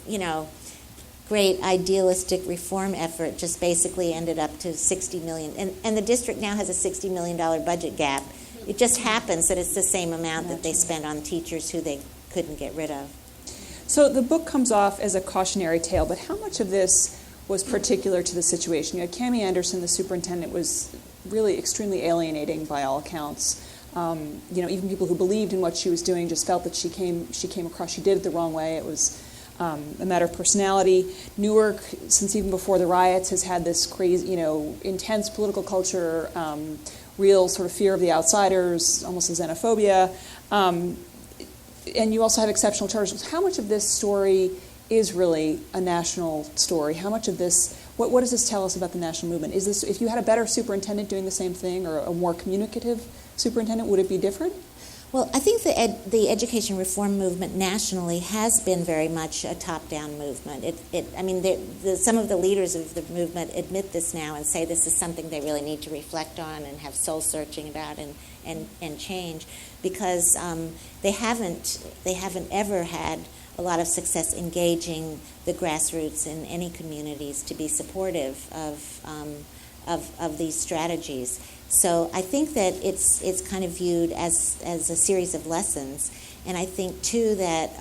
great idealistic reform effort just basically ended up to $60 million. And the district now has a $60 million budget gap. It just happens that it's the same amount that they spent on teachers who they couldn't get rid of. So the book comes off as a cautionary tale, but how much of this was particular to the situation? You had Cammie Anderson, the superintendent, was really extremely alienating by all accounts. Even people who believed in what she was doing just felt that she came across, she did it the wrong way. It was a matter of personality. Newark, since even before the riots, has had this crazy, intense political culture, real sort of fear of the outsiders, almost a xenophobia. And you also have exceptional charters. How much of this story is really a national story? How much of this, what does this tell us about the national movement? Is this, if you had a better superintendent doing the same thing, or a more communicative superintendent, would it be different? Well, I think the education reform movement nationally has been very much a top-down movement. Some of the leaders of the movement admit this now and say this is something they really need to reflect on and have soul-searching about and change, because they haven't ever had a lot of success engaging the grassroots in any communities to be supportive of these strategies. So I think that it's kind of viewed as a series of lessons, and I think too that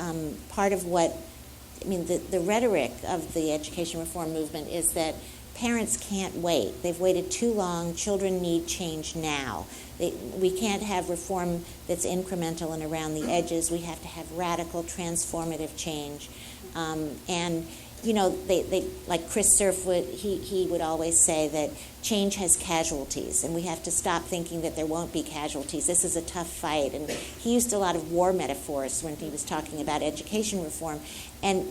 part of the rhetoric of the education reform movement is that parents can't wait. They've waited too long. Children need change now. We can't have reform that's incremental and around the edges. We have to have radical, transformative change. They like Chris Cerf he would always say that change has casualties, and we have to stop thinking that there won't be casualties. This is a tough fight, and he used a lot of war metaphors when he was talking about education reform. And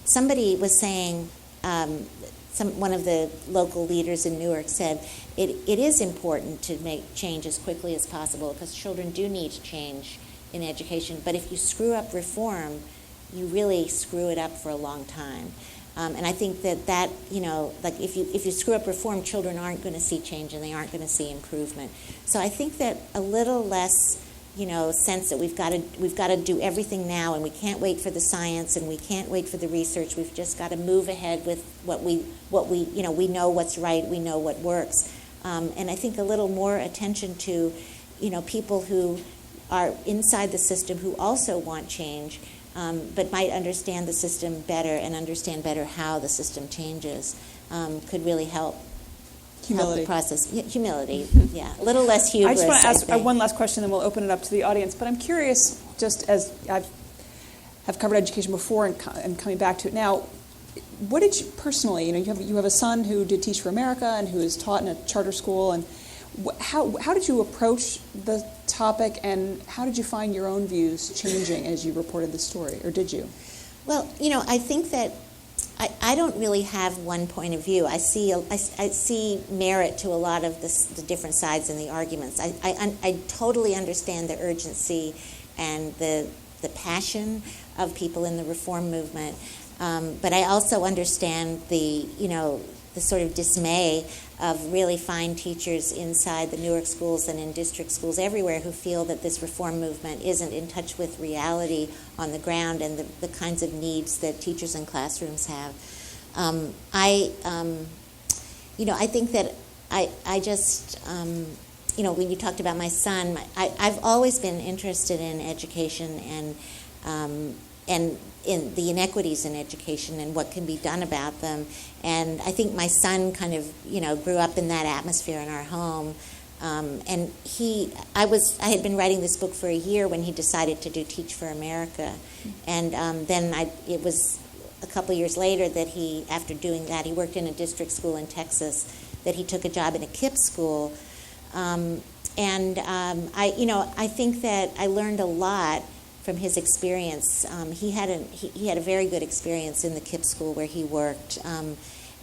somebody was saying, one of the local leaders in Newark said, it is important to make change as quickly as possible because children do need change in education. But if you screw up reform, you really screw it up for a long time. And I think that if you screw up reform, children aren't going to see change and they aren't going to see improvement. So I think that a little less, sense that we've got to do everything now, and we can't wait for the science and we can't wait for the research. We've just got to move ahead with what we we know what's right, we know what works, and I think a little more attention to people who are inside the system who also want change. But might understand the system better and understand better how the system changes, could really help the process. Yeah, humility, yeah. A little less hubris. I just want to ask one last question, then we'll open it up to the audience. But I'm curious, just as I've covered education before and coming back to it now, what did you personally, you have a son who did Teach for America and who is taught in a charter school, and how did you approach the topic, and how did you find your own views changing as you reported the story, or did you? Well, I think that I don't really have one point of view. I see merit to a lot of the different sides in the arguments. I totally understand the urgency and the passion of people in the reform movement, but I also understand the sort of dismay of really fine teachers inside the Newark schools and in district schools everywhere who feel that this reform movement isn't in touch with reality on the ground and the kinds of needs that teachers in classrooms have. I think that I just, when you talked about my son, I've always been interested in education and in the inequities in education and what can be done about them. And I think my son kind of, grew up in that atmosphere in our home. And I had been writing this book for a year when he decided to do Teach for America. And then it was a couple years later that after doing that, he worked in a district school in Texas, that he took a job in a KIPP school. I think that I learned a lot from his experience. He had a very good experience in the KIPP school where he worked,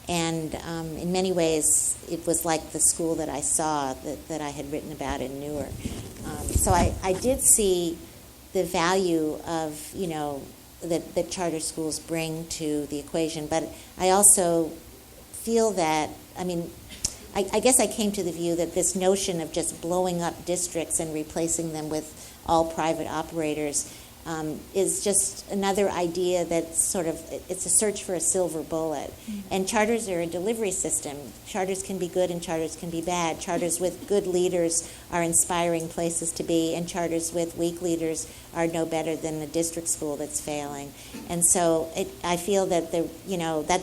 and in many ways it was like the school that I saw that I had written about in Newark. So I did see the value of that charter schools bring to the equation, but I also feel that I guess I came to the view that this notion of just blowing up districts and replacing them with all private operators is just another idea that's it's a search for a silver bullet. Mm-hmm. And charters are a delivery system. Charters can be good and charters can be bad. Charters with good leaders are inspiring places to be, and charters with weak leaders are no better than a district school that's failing. And so I feel that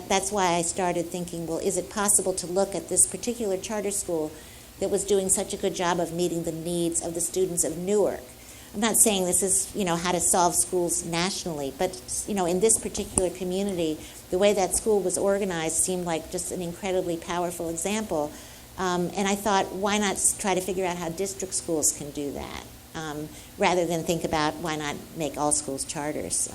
that's why I started thinking, well, is it possible to look at this particular charter school that was doing such a good job of meeting the needs of the students of Newark? I'm not saying this is, how to solve schools nationally, but, in this particular community, the way that school was organized seemed like just an incredibly powerful example. And I thought, why not try to figure out how district schools can do that, rather than think about why not make all schools charters?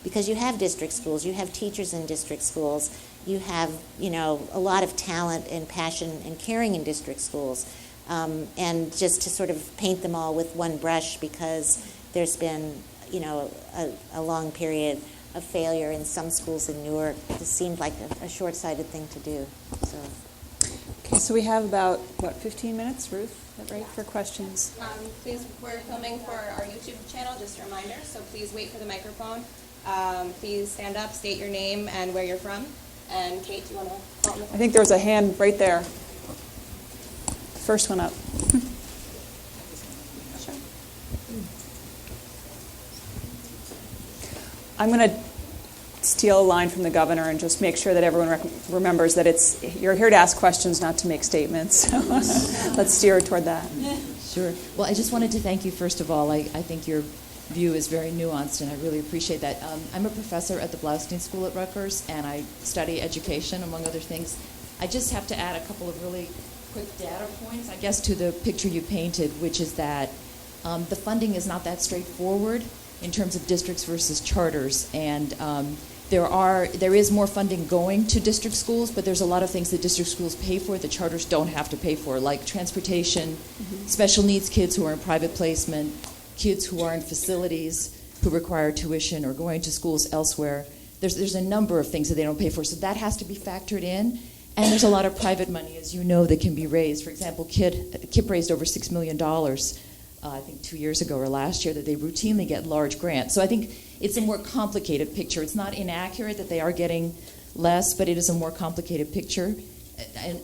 Because you have district schools, you have teachers in district schools, you have, a lot of talent and passion and caring in district schools. And just to sort of paint them all with one brush because there's been, a long period of failure in some schools in Newark. This seemed like a short-sighted thing to do. So. Okay, so we have about, 15 minutes, Ruth? Is that right, for questions? Please, we're filming for our YouTube channel, just a reminder, so please wait for the microphone. Please stand up, state your name and where you're from. And Kate, do you want to call on the phone? I think there was a hand right there. First one up. Sure. I'm going to steal a line from the governor and just make sure that everyone remembers that you're here to ask questions, not to make statements. So let's steer toward that. Sure. Well, I just wanted to thank you, first of all. I think your view is very nuanced, and I really appreciate that. I'm a professor at the Blaustein School at Rutgers, and I study education, among other things. I just have to add a couple of really quick data points, I guess, to the picture you painted, which is that the funding is not that straightforward in terms of districts versus charters, and there is more funding going to district schools, but there's a lot of things that district schools pay for that charters don't have to pay for, like transportation, special needs kids who are in private placement, kids who are in facilities who require tuition or going to schools elsewhere. There's a number of things that they don't pay for, so that has to be factored in. And there's a lot of private money, as you know, that can be raised. For example, KIPP raised over $6 million, I think 2 years ago or last year, that they routinely get large grants. So I think it's a more complicated picture. It's not inaccurate that they are getting less, but it is a more complicated picture. And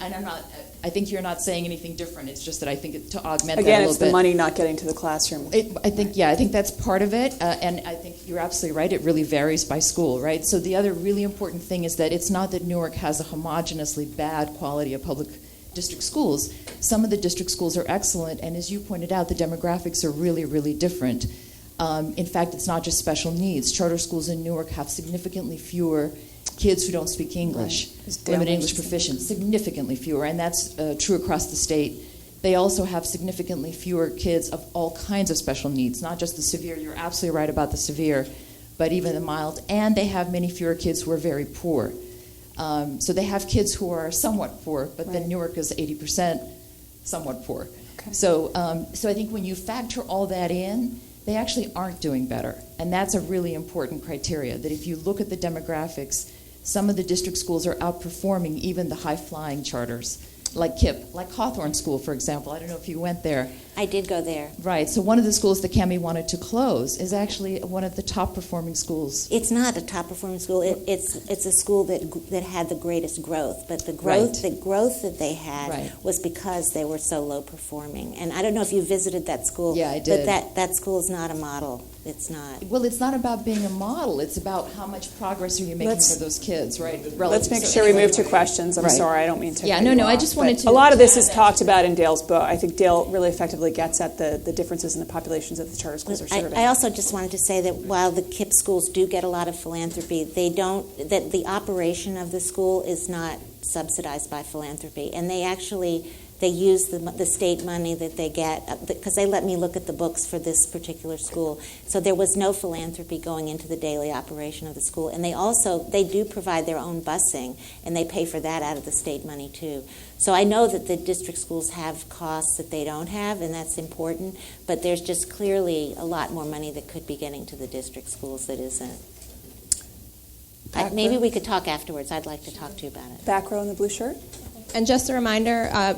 I think you're not saying anything different. It's just that I think to augment that a little bit. Again, it's the money not getting to the classroom. I think that's part of it. And I think you're absolutely right. It really varies by school, right? So the other really important thing is that it's not that Newark has a homogeneously bad quality of public district schools. Some of the district schools are excellent, and as you pointed out, the demographics are really, really different. In fact, it's not just special needs. Charter schools in Newark have significantly fewer kids who don't speak English, limited English proficient, significantly fewer, and that's true across the state. They also have significantly fewer kids of all kinds of special needs, not just the severe. You're absolutely right about the severe, but even the mild. And they have many fewer kids who are very poor. So they have kids who are somewhat poor, but then Newark is 80% somewhat poor. Okay. So I think when you factor all that in, they actually aren't doing better. And that's a really important criteria, that if you look at the demographics, some of the district schools are outperforming even the high-flying charters. like KIPP, like Hawthorne School, for example. I don't know if you went there. I did go there. Right. So one of the schools that Cami wanted to close is actually one of the top performing schools. It's not a top performing school. It's a school that had the greatest growth, but the growth that they had was because they were so low performing. And I don't know if you visited that school. Yeah, I did. But that school is not a model. It's not. Well, it's not about being a model. It's about how much progress are you making for those kids, right? Let's make sure we move to questions. I'm sorry, I don't mean to. Yeah, no, I just wanted to. A lot of this is talked about in Dale's book. I think Dale really effectively gets at the differences in the populations that the charter schools are serving. I also just wanted to say that while the KIPP schools do get a lot of philanthropy, that the operation of the school is not subsidized by philanthropy, and they use the state money that they get, because they let me look at the books for this particular school. So there was no philanthropy going into the daily operation of the school. And they do provide their own busing, and they pay for that out of the state money too. So I know that the district schools have costs that they don't have, and that's important, but there's just clearly a lot more money that could be getting to the district schools that isn't. Maybe we could talk afterwards. I'd like to talk to you about it. Back row in the blue shirt. And just a reminder, I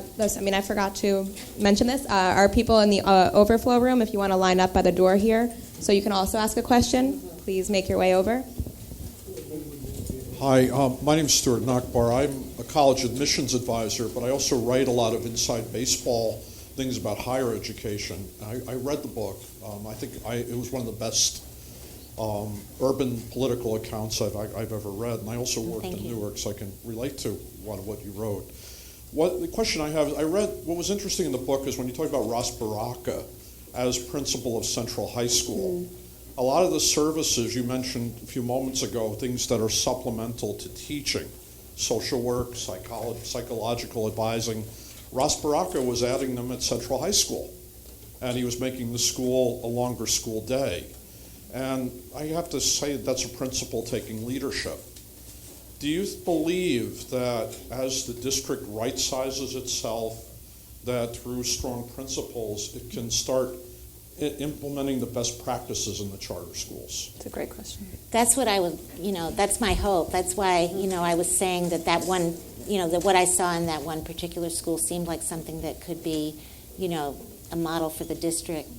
forgot to mention this, our people in the overflow room, if you want to line up by the door here, so you can also ask a question, please make your way over. Hi, my name is Stuart Nachbar. I'm a college admissions advisor, but I also write a lot of inside baseball things about higher education. I read the book. I think it was one of the best urban political accounts I've ever read, and I also worked in Newark, so I can relate to a lot of what you wrote. The question I have is, what was interesting in the book is when you talk about Ross Baraka as principal of Central High School, a lot of the services you mentioned a few moments ago, things that are supplemental to teaching, social work, psychological advising, Ross Baraka was adding them at Central High School, and he was making the school a longer school day. And I have to say that's a principal taking leadership. Do you believe that as the district right-sizes itself, that through strong principles, it can start implementing the best practices in the charter schools? It's a great question. That's what that's my hope. That's why, I was saying that one, that what I saw in that one particular school seemed like something that could be, a model for the district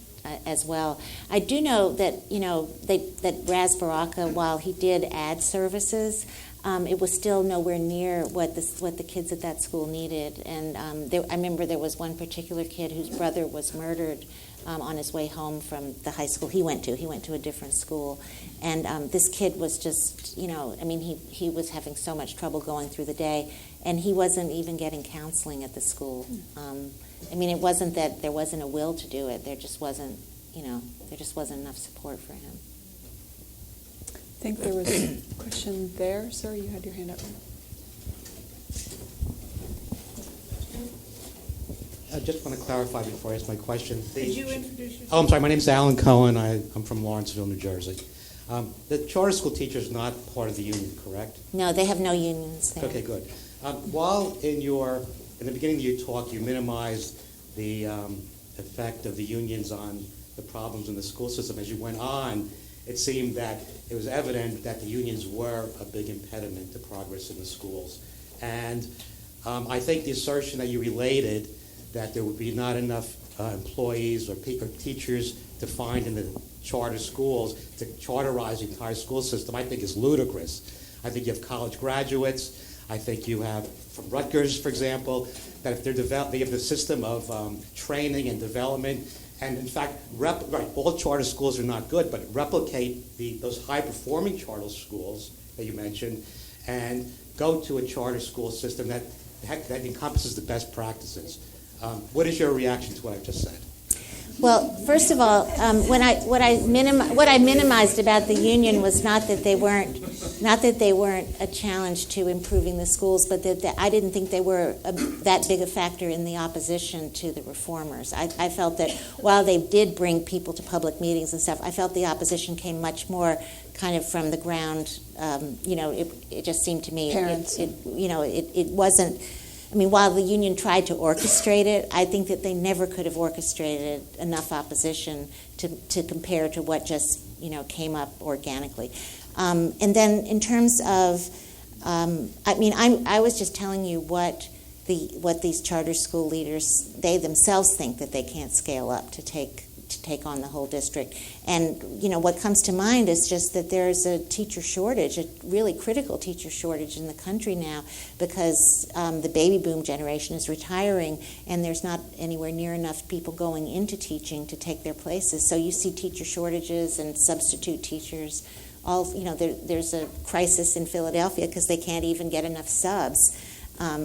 as well. I do know that, that Raz Baraka, while he did add services, it was still nowhere near what the kids at that school needed. And I remember there was one particular kid whose brother was murdered on his way home from the high school he went to. He went to a different school. And this kid was just, he was having so much trouble going through the day, and he wasn't even getting counseling at the school. It wasn't that there wasn't a will to do it. There just wasn't enough support for him. I think there was a question there. Sir, you had your hand up. I just want to clarify before I ask my question. Could you introduce yourself? Oh, I'm sorry. My name is Alan Cohen. I'm from Lawrenceville, New Jersey. The charter school teacher is not part of the union, correct? No, they have no unions there. Okay, good. While in the beginning of your talk, you minimized the effect of the unions on the problems in the school system, as you went on, it seemed that it was evident that the unions were a big impediment to progress in the schools. And I think the assertion that you related that there would be not enough employees or teachers to find in the charter schools to charterize the entire school system, I think is ludicrous. I think you have college graduates. I think you have, from Rutgers, for example, that if they have the system of training and development. And in fact, all charter schools are not good, but replicate those high-performing charter schools that you mentioned, and go to a charter school system that encompasses the best practices. What is your reaction to what I've just said? Well, first of all, what I minimized about the union was not that they weren't a challenge to improving the schools, but that I didn't think they were that big a factor in the opposition to the reformers. I felt that while they did bring people to public meetings and stuff, I felt the opposition came much more kind of from the ground. It just seemed to me parents. It wasn't. While the union tried to orchestrate it, I think that they never could have orchestrated enough opposition to compare to what just came up organically. And then in terms of, I was just telling you what what these charter school leaders, they themselves think that they can't scale up to take on the whole district. And, what comes to mind is just that there's a teacher shortage, a really critical teacher shortage in the country now, because the baby boom generation is retiring, and there's not anywhere near enough people going into teaching to take their places. So you see teacher shortages and substitute teachers. There's a crisis in Philadelphia because they can't even get enough subs.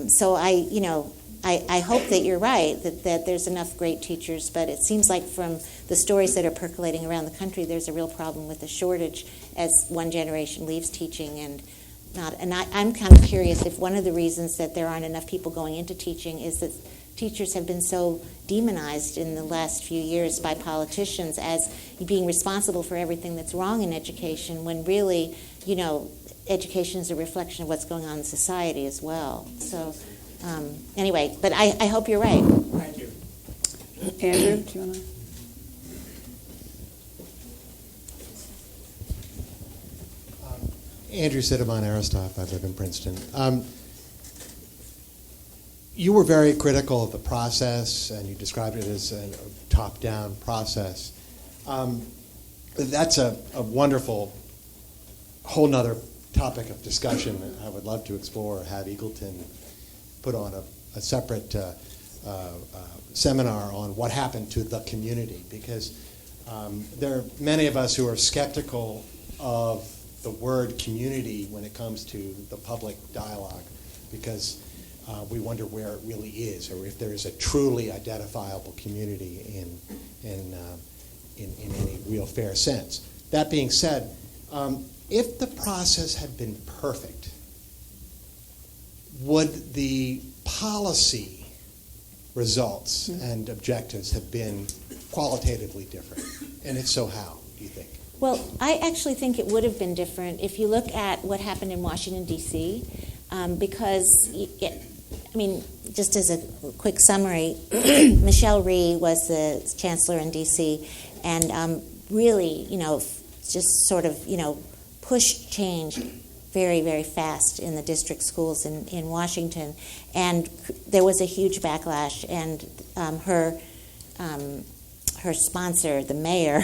So I hope that you're right, that there's enough great teachers, but it seems like from the stories that are percolating around the country, there's a real problem with the shortage as one generation leaves teaching I'm kind of curious if one of the reasons that there aren't enough people going into teaching is that teachers have been so demonized in the last few years by politicians as being responsible for everything that's wrong in education, when really, education is a reflection of what's going on in society as well. So anyway, but I hope you're right. Thank you. Andrew, do you want to? Andrew Siddemon, Aristoff. I live in Princeton. You were very critical of the process, and you described it as a top-down process. That's a wonderful whole nother topic of discussion that I would love to explore, have Eagleton put on a separate seminar on what happened to the community, because there are many of us who are skeptical of the word community when it comes to the public dialogue, because we wonder where it really is, or if there is a truly identifiable community in any real fair sense. That being said, if the process had been perfect, would the policy results and objectives have been qualitatively different? And if so, how, do you think? Well, I actually think it would have been different if you look at what happened in Washington, D.C., because, just as a quick summary, Michelle Rhee was the chancellor in D.C., and really, just sort of, pushed change very, very fast in the district schools in Washington. And there was a huge backlash, and her sponsor, the mayor,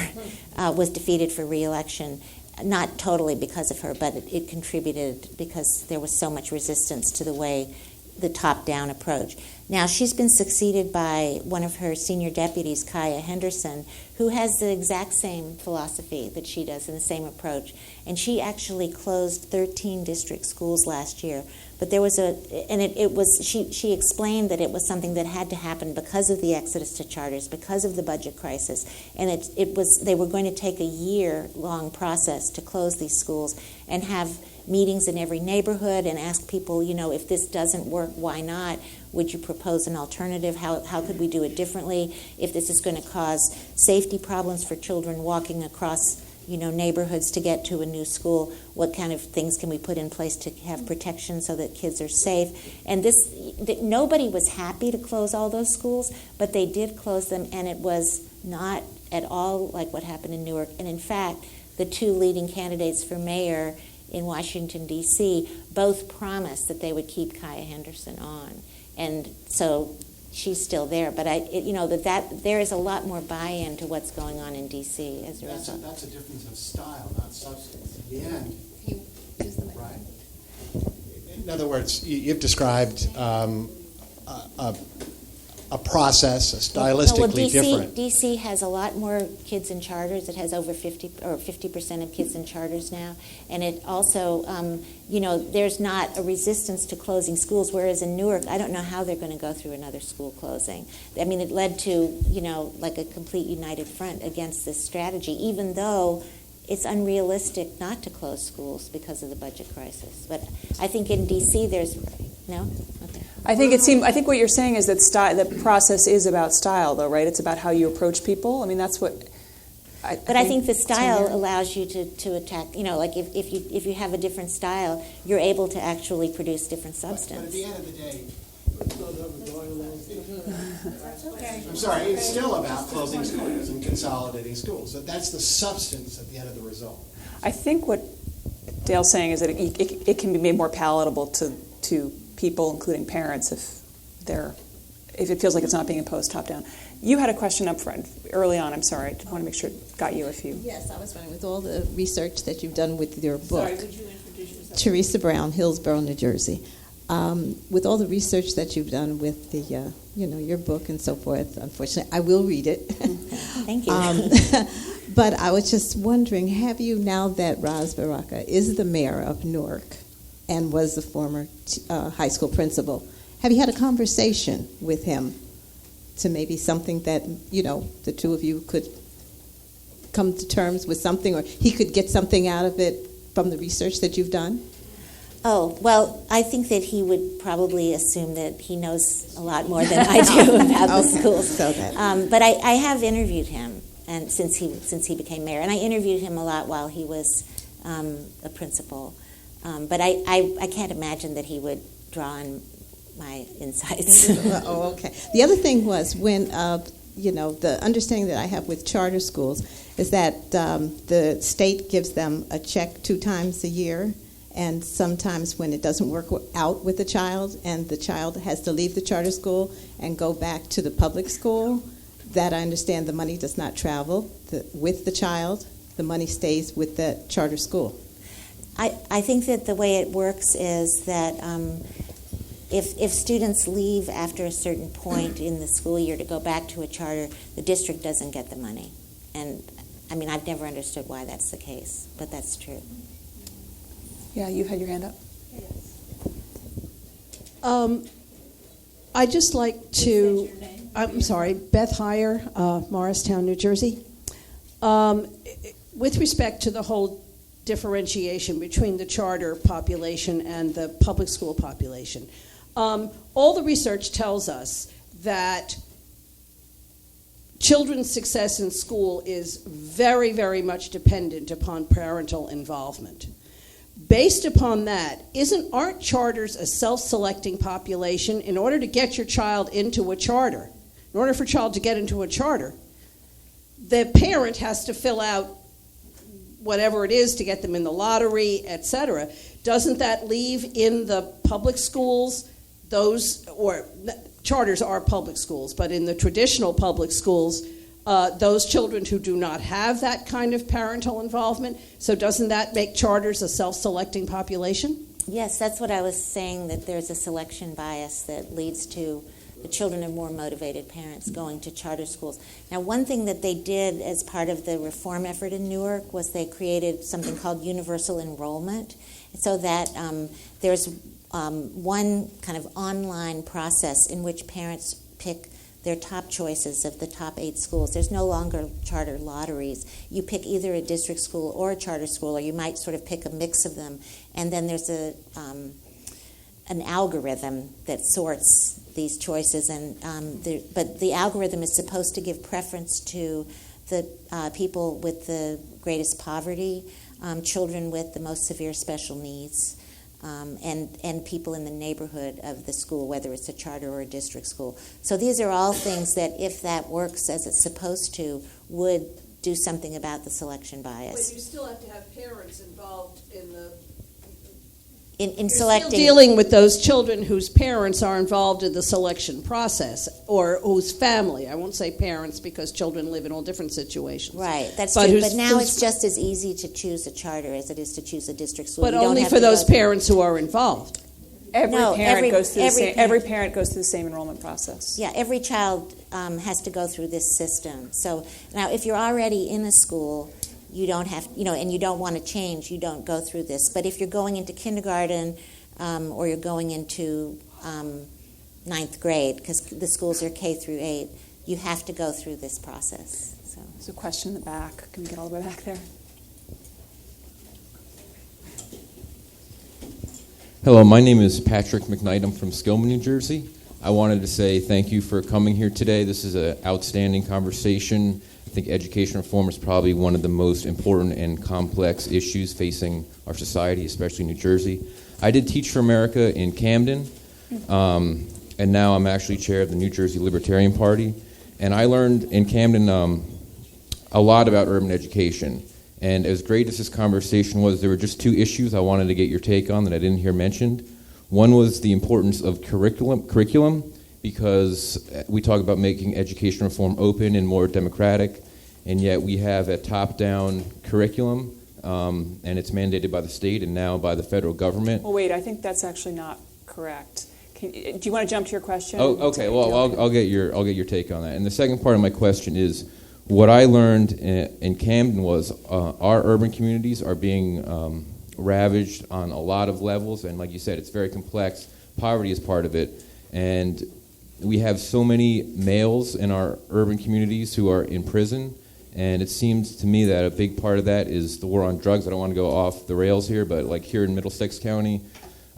was defeated for re-election. Not totally because of her, but it contributed because there was so much resistance to the top-down approach. Now, she's been succeeded by one of her senior deputies, Kaya Henderson, who has the exact same philosophy that she does and the same approach. And she actually closed 13 district schools last year. But there was she explained that it was something that had to happen because of the exodus to charters, because of the budget crisis. And they were going to take a year-long process to close these schools and have meetings in every neighborhood and ask people, if this doesn't work, why not? Would you propose an alternative? How could we do it differently? If this is going to cause safety problems for children walking across, neighborhoods to get to a new school, what kind of things can we put in place to have protection so that kids are safe? And nobody was happy to close all those schools, but they did close them, and it was not at all like what happened in Newark. And in fact, the two leading candidates for mayor in Washington, D.C., both promised that they would keep Kaya Henderson on. And so she's still there. But that there is a lot more buy-in to what's going on in D.C. as a result. That's a difference of style, not substance. In the end, Can you use the mic? right? In other words, you've described a process, a stylistically different. D.C. has a lot more kids in charters. It has over 50% of kids in charters now. And it also, there's not a resistance to closing schools, whereas in Newark, I don't know how they're going to go through another school closing. It led to, like a complete united front against this strategy, even though it's unrealistic not to close schools because of the budget crisis. But I think in D.C. there's... No? Okay. I think what you're saying is that the process is about style, though, right? It's about how you approach people. That's what. I think the style allows you to attack. If you have a different style, you're able to actually produce different substance. But at the end of the day, I'm sorry, it's still about closing schools and consolidating schools. So that's the substance at the end of the result. I think what Dale's saying is that it can be made more palatable to people, including parents, if it feels like it's not being imposed top down. You had a question up front early on. I'm sorry. I want to make sure it got you. Yes, I was wondering, with all the research that you've done with your book. Sorry, would you introduce yourself? Teresa Brown, Hillsborough, New Jersey. With all the research that you've done with the, your book and so forth, unfortunately, I will read it. Thank you. But I was just wondering, have you, now that Ras Baraka is the mayor of Newark and was the former high school principal, have you had a conversation with him to maybe something that, the two of you could come to terms with something, or he could get something out of it from the research that you've done? Oh, well, I think that he would probably assume that he knows a lot more than I do about the schools. So that. But I have interviewed him, and since he became mayor, and I interviewed him a lot while he was a principal. But I can't imagine that he would draw on my insights. Oh, okay. The other thing was when, the understanding that I have with charter schools is that the state gives them a check 2 times a year, and sometimes when it doesn't work out with the child and the child has to leave the charter school and go back to the public school, that I understand the money does not travel with the child. The money stays with the charter school. I think that the way it works is that if students leave after a certain point in the school year to go back to a charter, the district doesn't get the money. And, I've never understood why that's the case, but that's true. Yeah, you had your hand up. I'd just like to, I'm sorry, Beth Heyer, Morristown, New Jersey. With respect to the whole differentiation between the charter population and the public school population, all the research tells us that children's success in school is very, very much dependent upon parental involvement. Based upon that, aren't charters a self-selecting population? In order to get your child into a charter, in order for a child to get into a charter, the parent has to fill out whatever it is to get them in the lottery, etc. Doesn't that leave in the public schools charters are public schools, but in the traditional public schools, those children who do not have that kind of parental involvement? So doesn't that make charters a self-selecting population? Yes, that's what I was saying, that there's a selection bias that leads to the children of more motivated parents going to charter schools. Now, one thing that they did as part of the reform effort in Newark was they created something called universal enrollment, so that there's one kind of online process in which parents pick their top choices of the top 8 schools. There's no longer charter lotteries. You pick either a district school or a charter school, or you might sort of pick a mix of them. And then there's an algorithm that sorts these choices. But the algorithm is supposed to give preference to the people with the greatest poverty, children with the most severe special needs, and people in the neighborhood of the school, whether it's a charter or a district school. So these are all things that, if that works as it's supposed to, would do something about the selection bias. But you still have to have parents involved in the... In selecting... Still dealing with those children whose parents are involved in the selection process, or whose family. I won't say parents because children live in all different situations. Right, that's true. But now it's just as easy to choose a charter as it is to choose a district school. But only for those parents who are involved. Every parent goes through the same enrollment process. Yeah, every child has to go through this system. So now, if you're already in a school, you don't have, and you don't want to change, you don't go through this. But if you're going into kindergarten or you're going into 9th grade, because the schools are K through 8, you have to go through this process. So there's a question in the back. Can we get all the way back there? Hello, my name is Patrick McKnight. I'm from Skillman, New Jersey. I wanted to say thank you for coming here today. This is an outstanding conversation. I think education reform is probably one of the most important and complex issues facing our society, especially New Jersey. I did Teach for America in Camden, and now I'm actually chair of the New Jersey Libertarian Party. And I learned in Camden a lot about urban education. And as great as this conversation was, there were just 2 issues I wanted to get your take on that I didn't hear mentioned. One was the importance of curriculum, because we talk about making education reform open and more democratic, and yet we have a top-down curriculum, and it's mandated by the state and now by the federal government. Well, wait, I think that's actually not correct. Do you want to jump to your question? Oh, okay. Well, I'll get your take on that. And the second part of my question is, what I learned in Camden was our urban communities are being ravaged on a lot of levels, and like you said, it's very complex. Poverty is part of it, and we have so many males in our urban communities who are in prison, and it seems to me that a big part of that is the war on drugs. I don't want to go off the rails here, but like here in Middlesex County,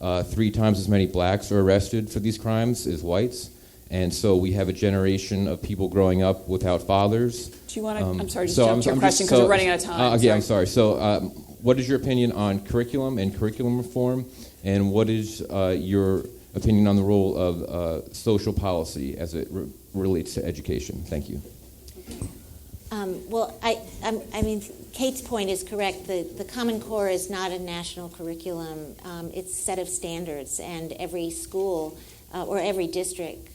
3 times as many blacks are arrested for these crimes as whites. And so we have a generation of people growing up without fathers. Do you want to, I'm sorry, just jump to your question because we're running out of time. Yeah, I'm sorry. So what is your opinion on curriculum and curriculum reform? And what is your opinion on the role of social policy as it relates to education? Thank you. Well, I mean, Kate's point is correct. The Common Core is not a national curriculum. It's a set of standards, and every school or every district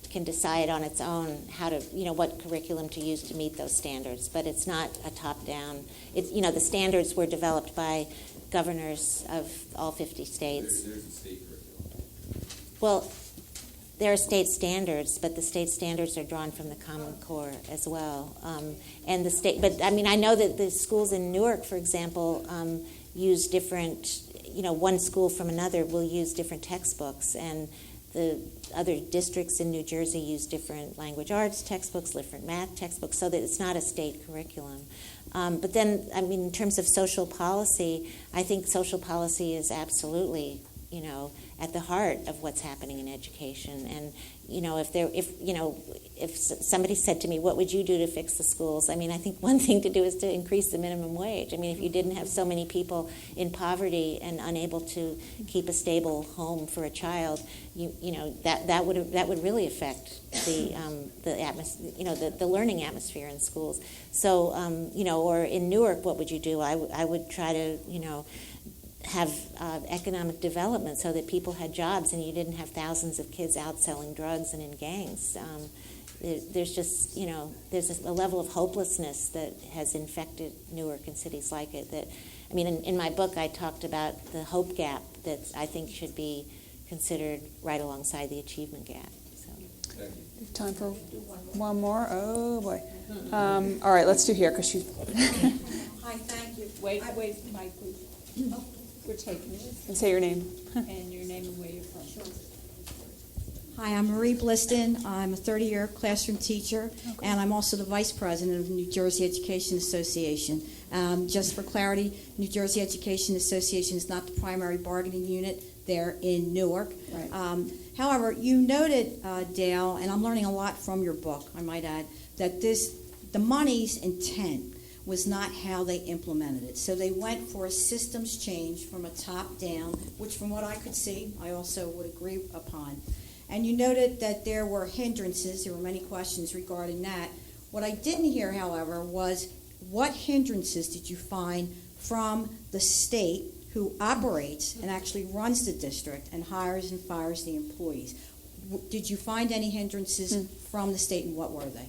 can decide on its own how to, what curriculum to use to meet those standards. But it's not a top-down. It's, the standards were developed by governors of all 50 states. There's a state curriculum. Well, there are state standards, but the state standards are drawn from the Common Core as well. And the state, but I mean, I know that the schools in Newark, for example, use different. One school from another will use different textbooks, and the other districts in New Jersey use different language arts textbooks, different math textbooks, so that it's not a state curriculum. But then, I mean, in terms of social policy, I think social policy is absolutely, at the heart of what's happening in education. And, if somebody said to me, what would you do to fix the schools? I mean, I think one thing to do is to increase the minimum wage. I mean, if you didn't have so many people in poverty and unable to keep a stable home for a child, that would really affect the atmosphere, the learning atmosphere in schools. So, or in Newark, what would you do? I would try to, have economic development so that people had jobs and you didn't have thousands of kids out selling drugs and in gangs. There's just, there's a level of hopelessness that has infected Newark and cities like it. That, I mean, in my book, I talked about the hope gap that I think should be considered right alongside the achievement gap. So. Time for one more? Oh, boy. All right, let's do here, because she... Hi, thank you. Wait, Mike, please. Oh, we're taking this. And say your name. And your name and where you're from. Sure. Hi, I'm Marie Bliston. I'm a 30-year classroom teacher, and I'm also the vice president of the New Jersey Education Association. Just for clarity, New Jersey Education Association is not the primary bargaining unit. They're in Newark. Right. However, you noted, Dale, and I'm learning a lot from your book, I might add, that the money's intent was not how they implemented it. So they went for a systems change from a top down, which from what I could see, I also would agree upon. And you noted that there were hindrances. There were many questions regarding that. What I didn't hear, however, was what hindrances did you find from the state who operates and actually runs the district and hires and fires the employees? Did you find any hindrances from the state, and what were they?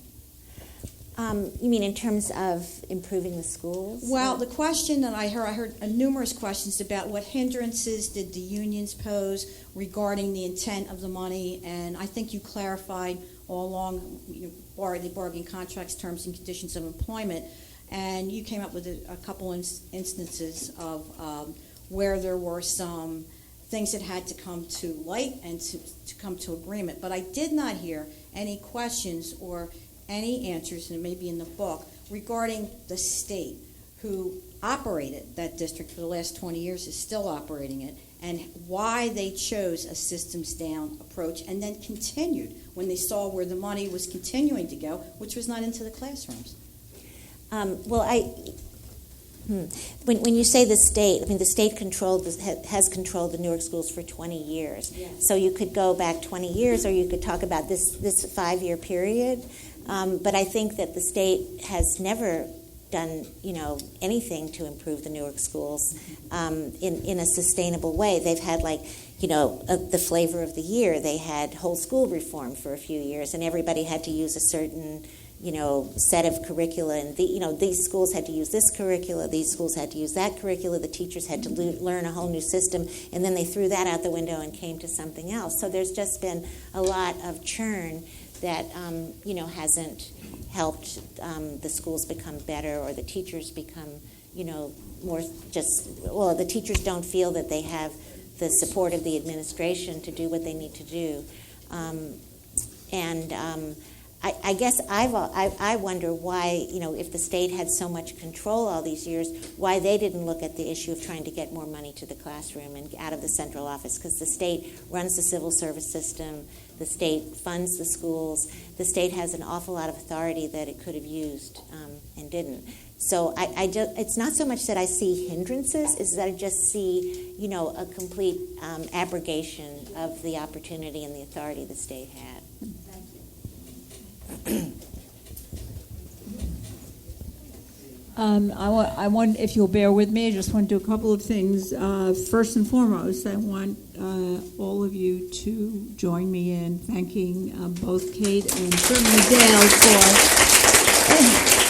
You mean in terms of improving the schools? Well, the question that I heard numerous questions about what hindrances did the unions pose regarding the intent of the money, and I think you clarified all along the bargaining contracts, terms and conditions of employment, and you came up with a couple instances of where there were some things that had to come to light and to come to agreement. But I did not hear any questions or any answers, and it may be in the book, regarding the state who operated that district for the last 20 years, is still operating it, and why they chose a systems down approach and then continued when they saw where the money was continuing to go, which was not into the classrooms. When you say the state, I mean, the state has controlled the Newark schools for 20 years. Yes. So you could go back 20 years, or you could talk about this 5-year period. But I think that the state has never done, anything to improve the Newark schools in a sustainable way. They've had the flavor of the year. They had whole school reform for a few years, and everybody had to use a certain set of curricula, and these schools had to use this curricula, these schools had to use that curricula, the teachers had to learn a whole new system, and then they threw that out the window and came to something else. So there's just been a lot of churn that hasn't helped the schools become better, or the teachers become more the teachers don't feel that they have the support of the administration to do what they need to do. I guess I wonder why, if the state had so much control all these years, why they didn't look at the issue of trying to get more money to the classroom and out of the central office, because the state runs the civil service system, the state funds the schools, the state has an awful lot of authority that it could have used and didn't. So it's not so much that I see hindrances, is that I just see, a complete abrogation of the opportunity and the authority the state had. I want, if you'll bear with me, I just want to do a couple of things. First and foremost, I want all of you to join me in thanking both Kate and certainly Dale for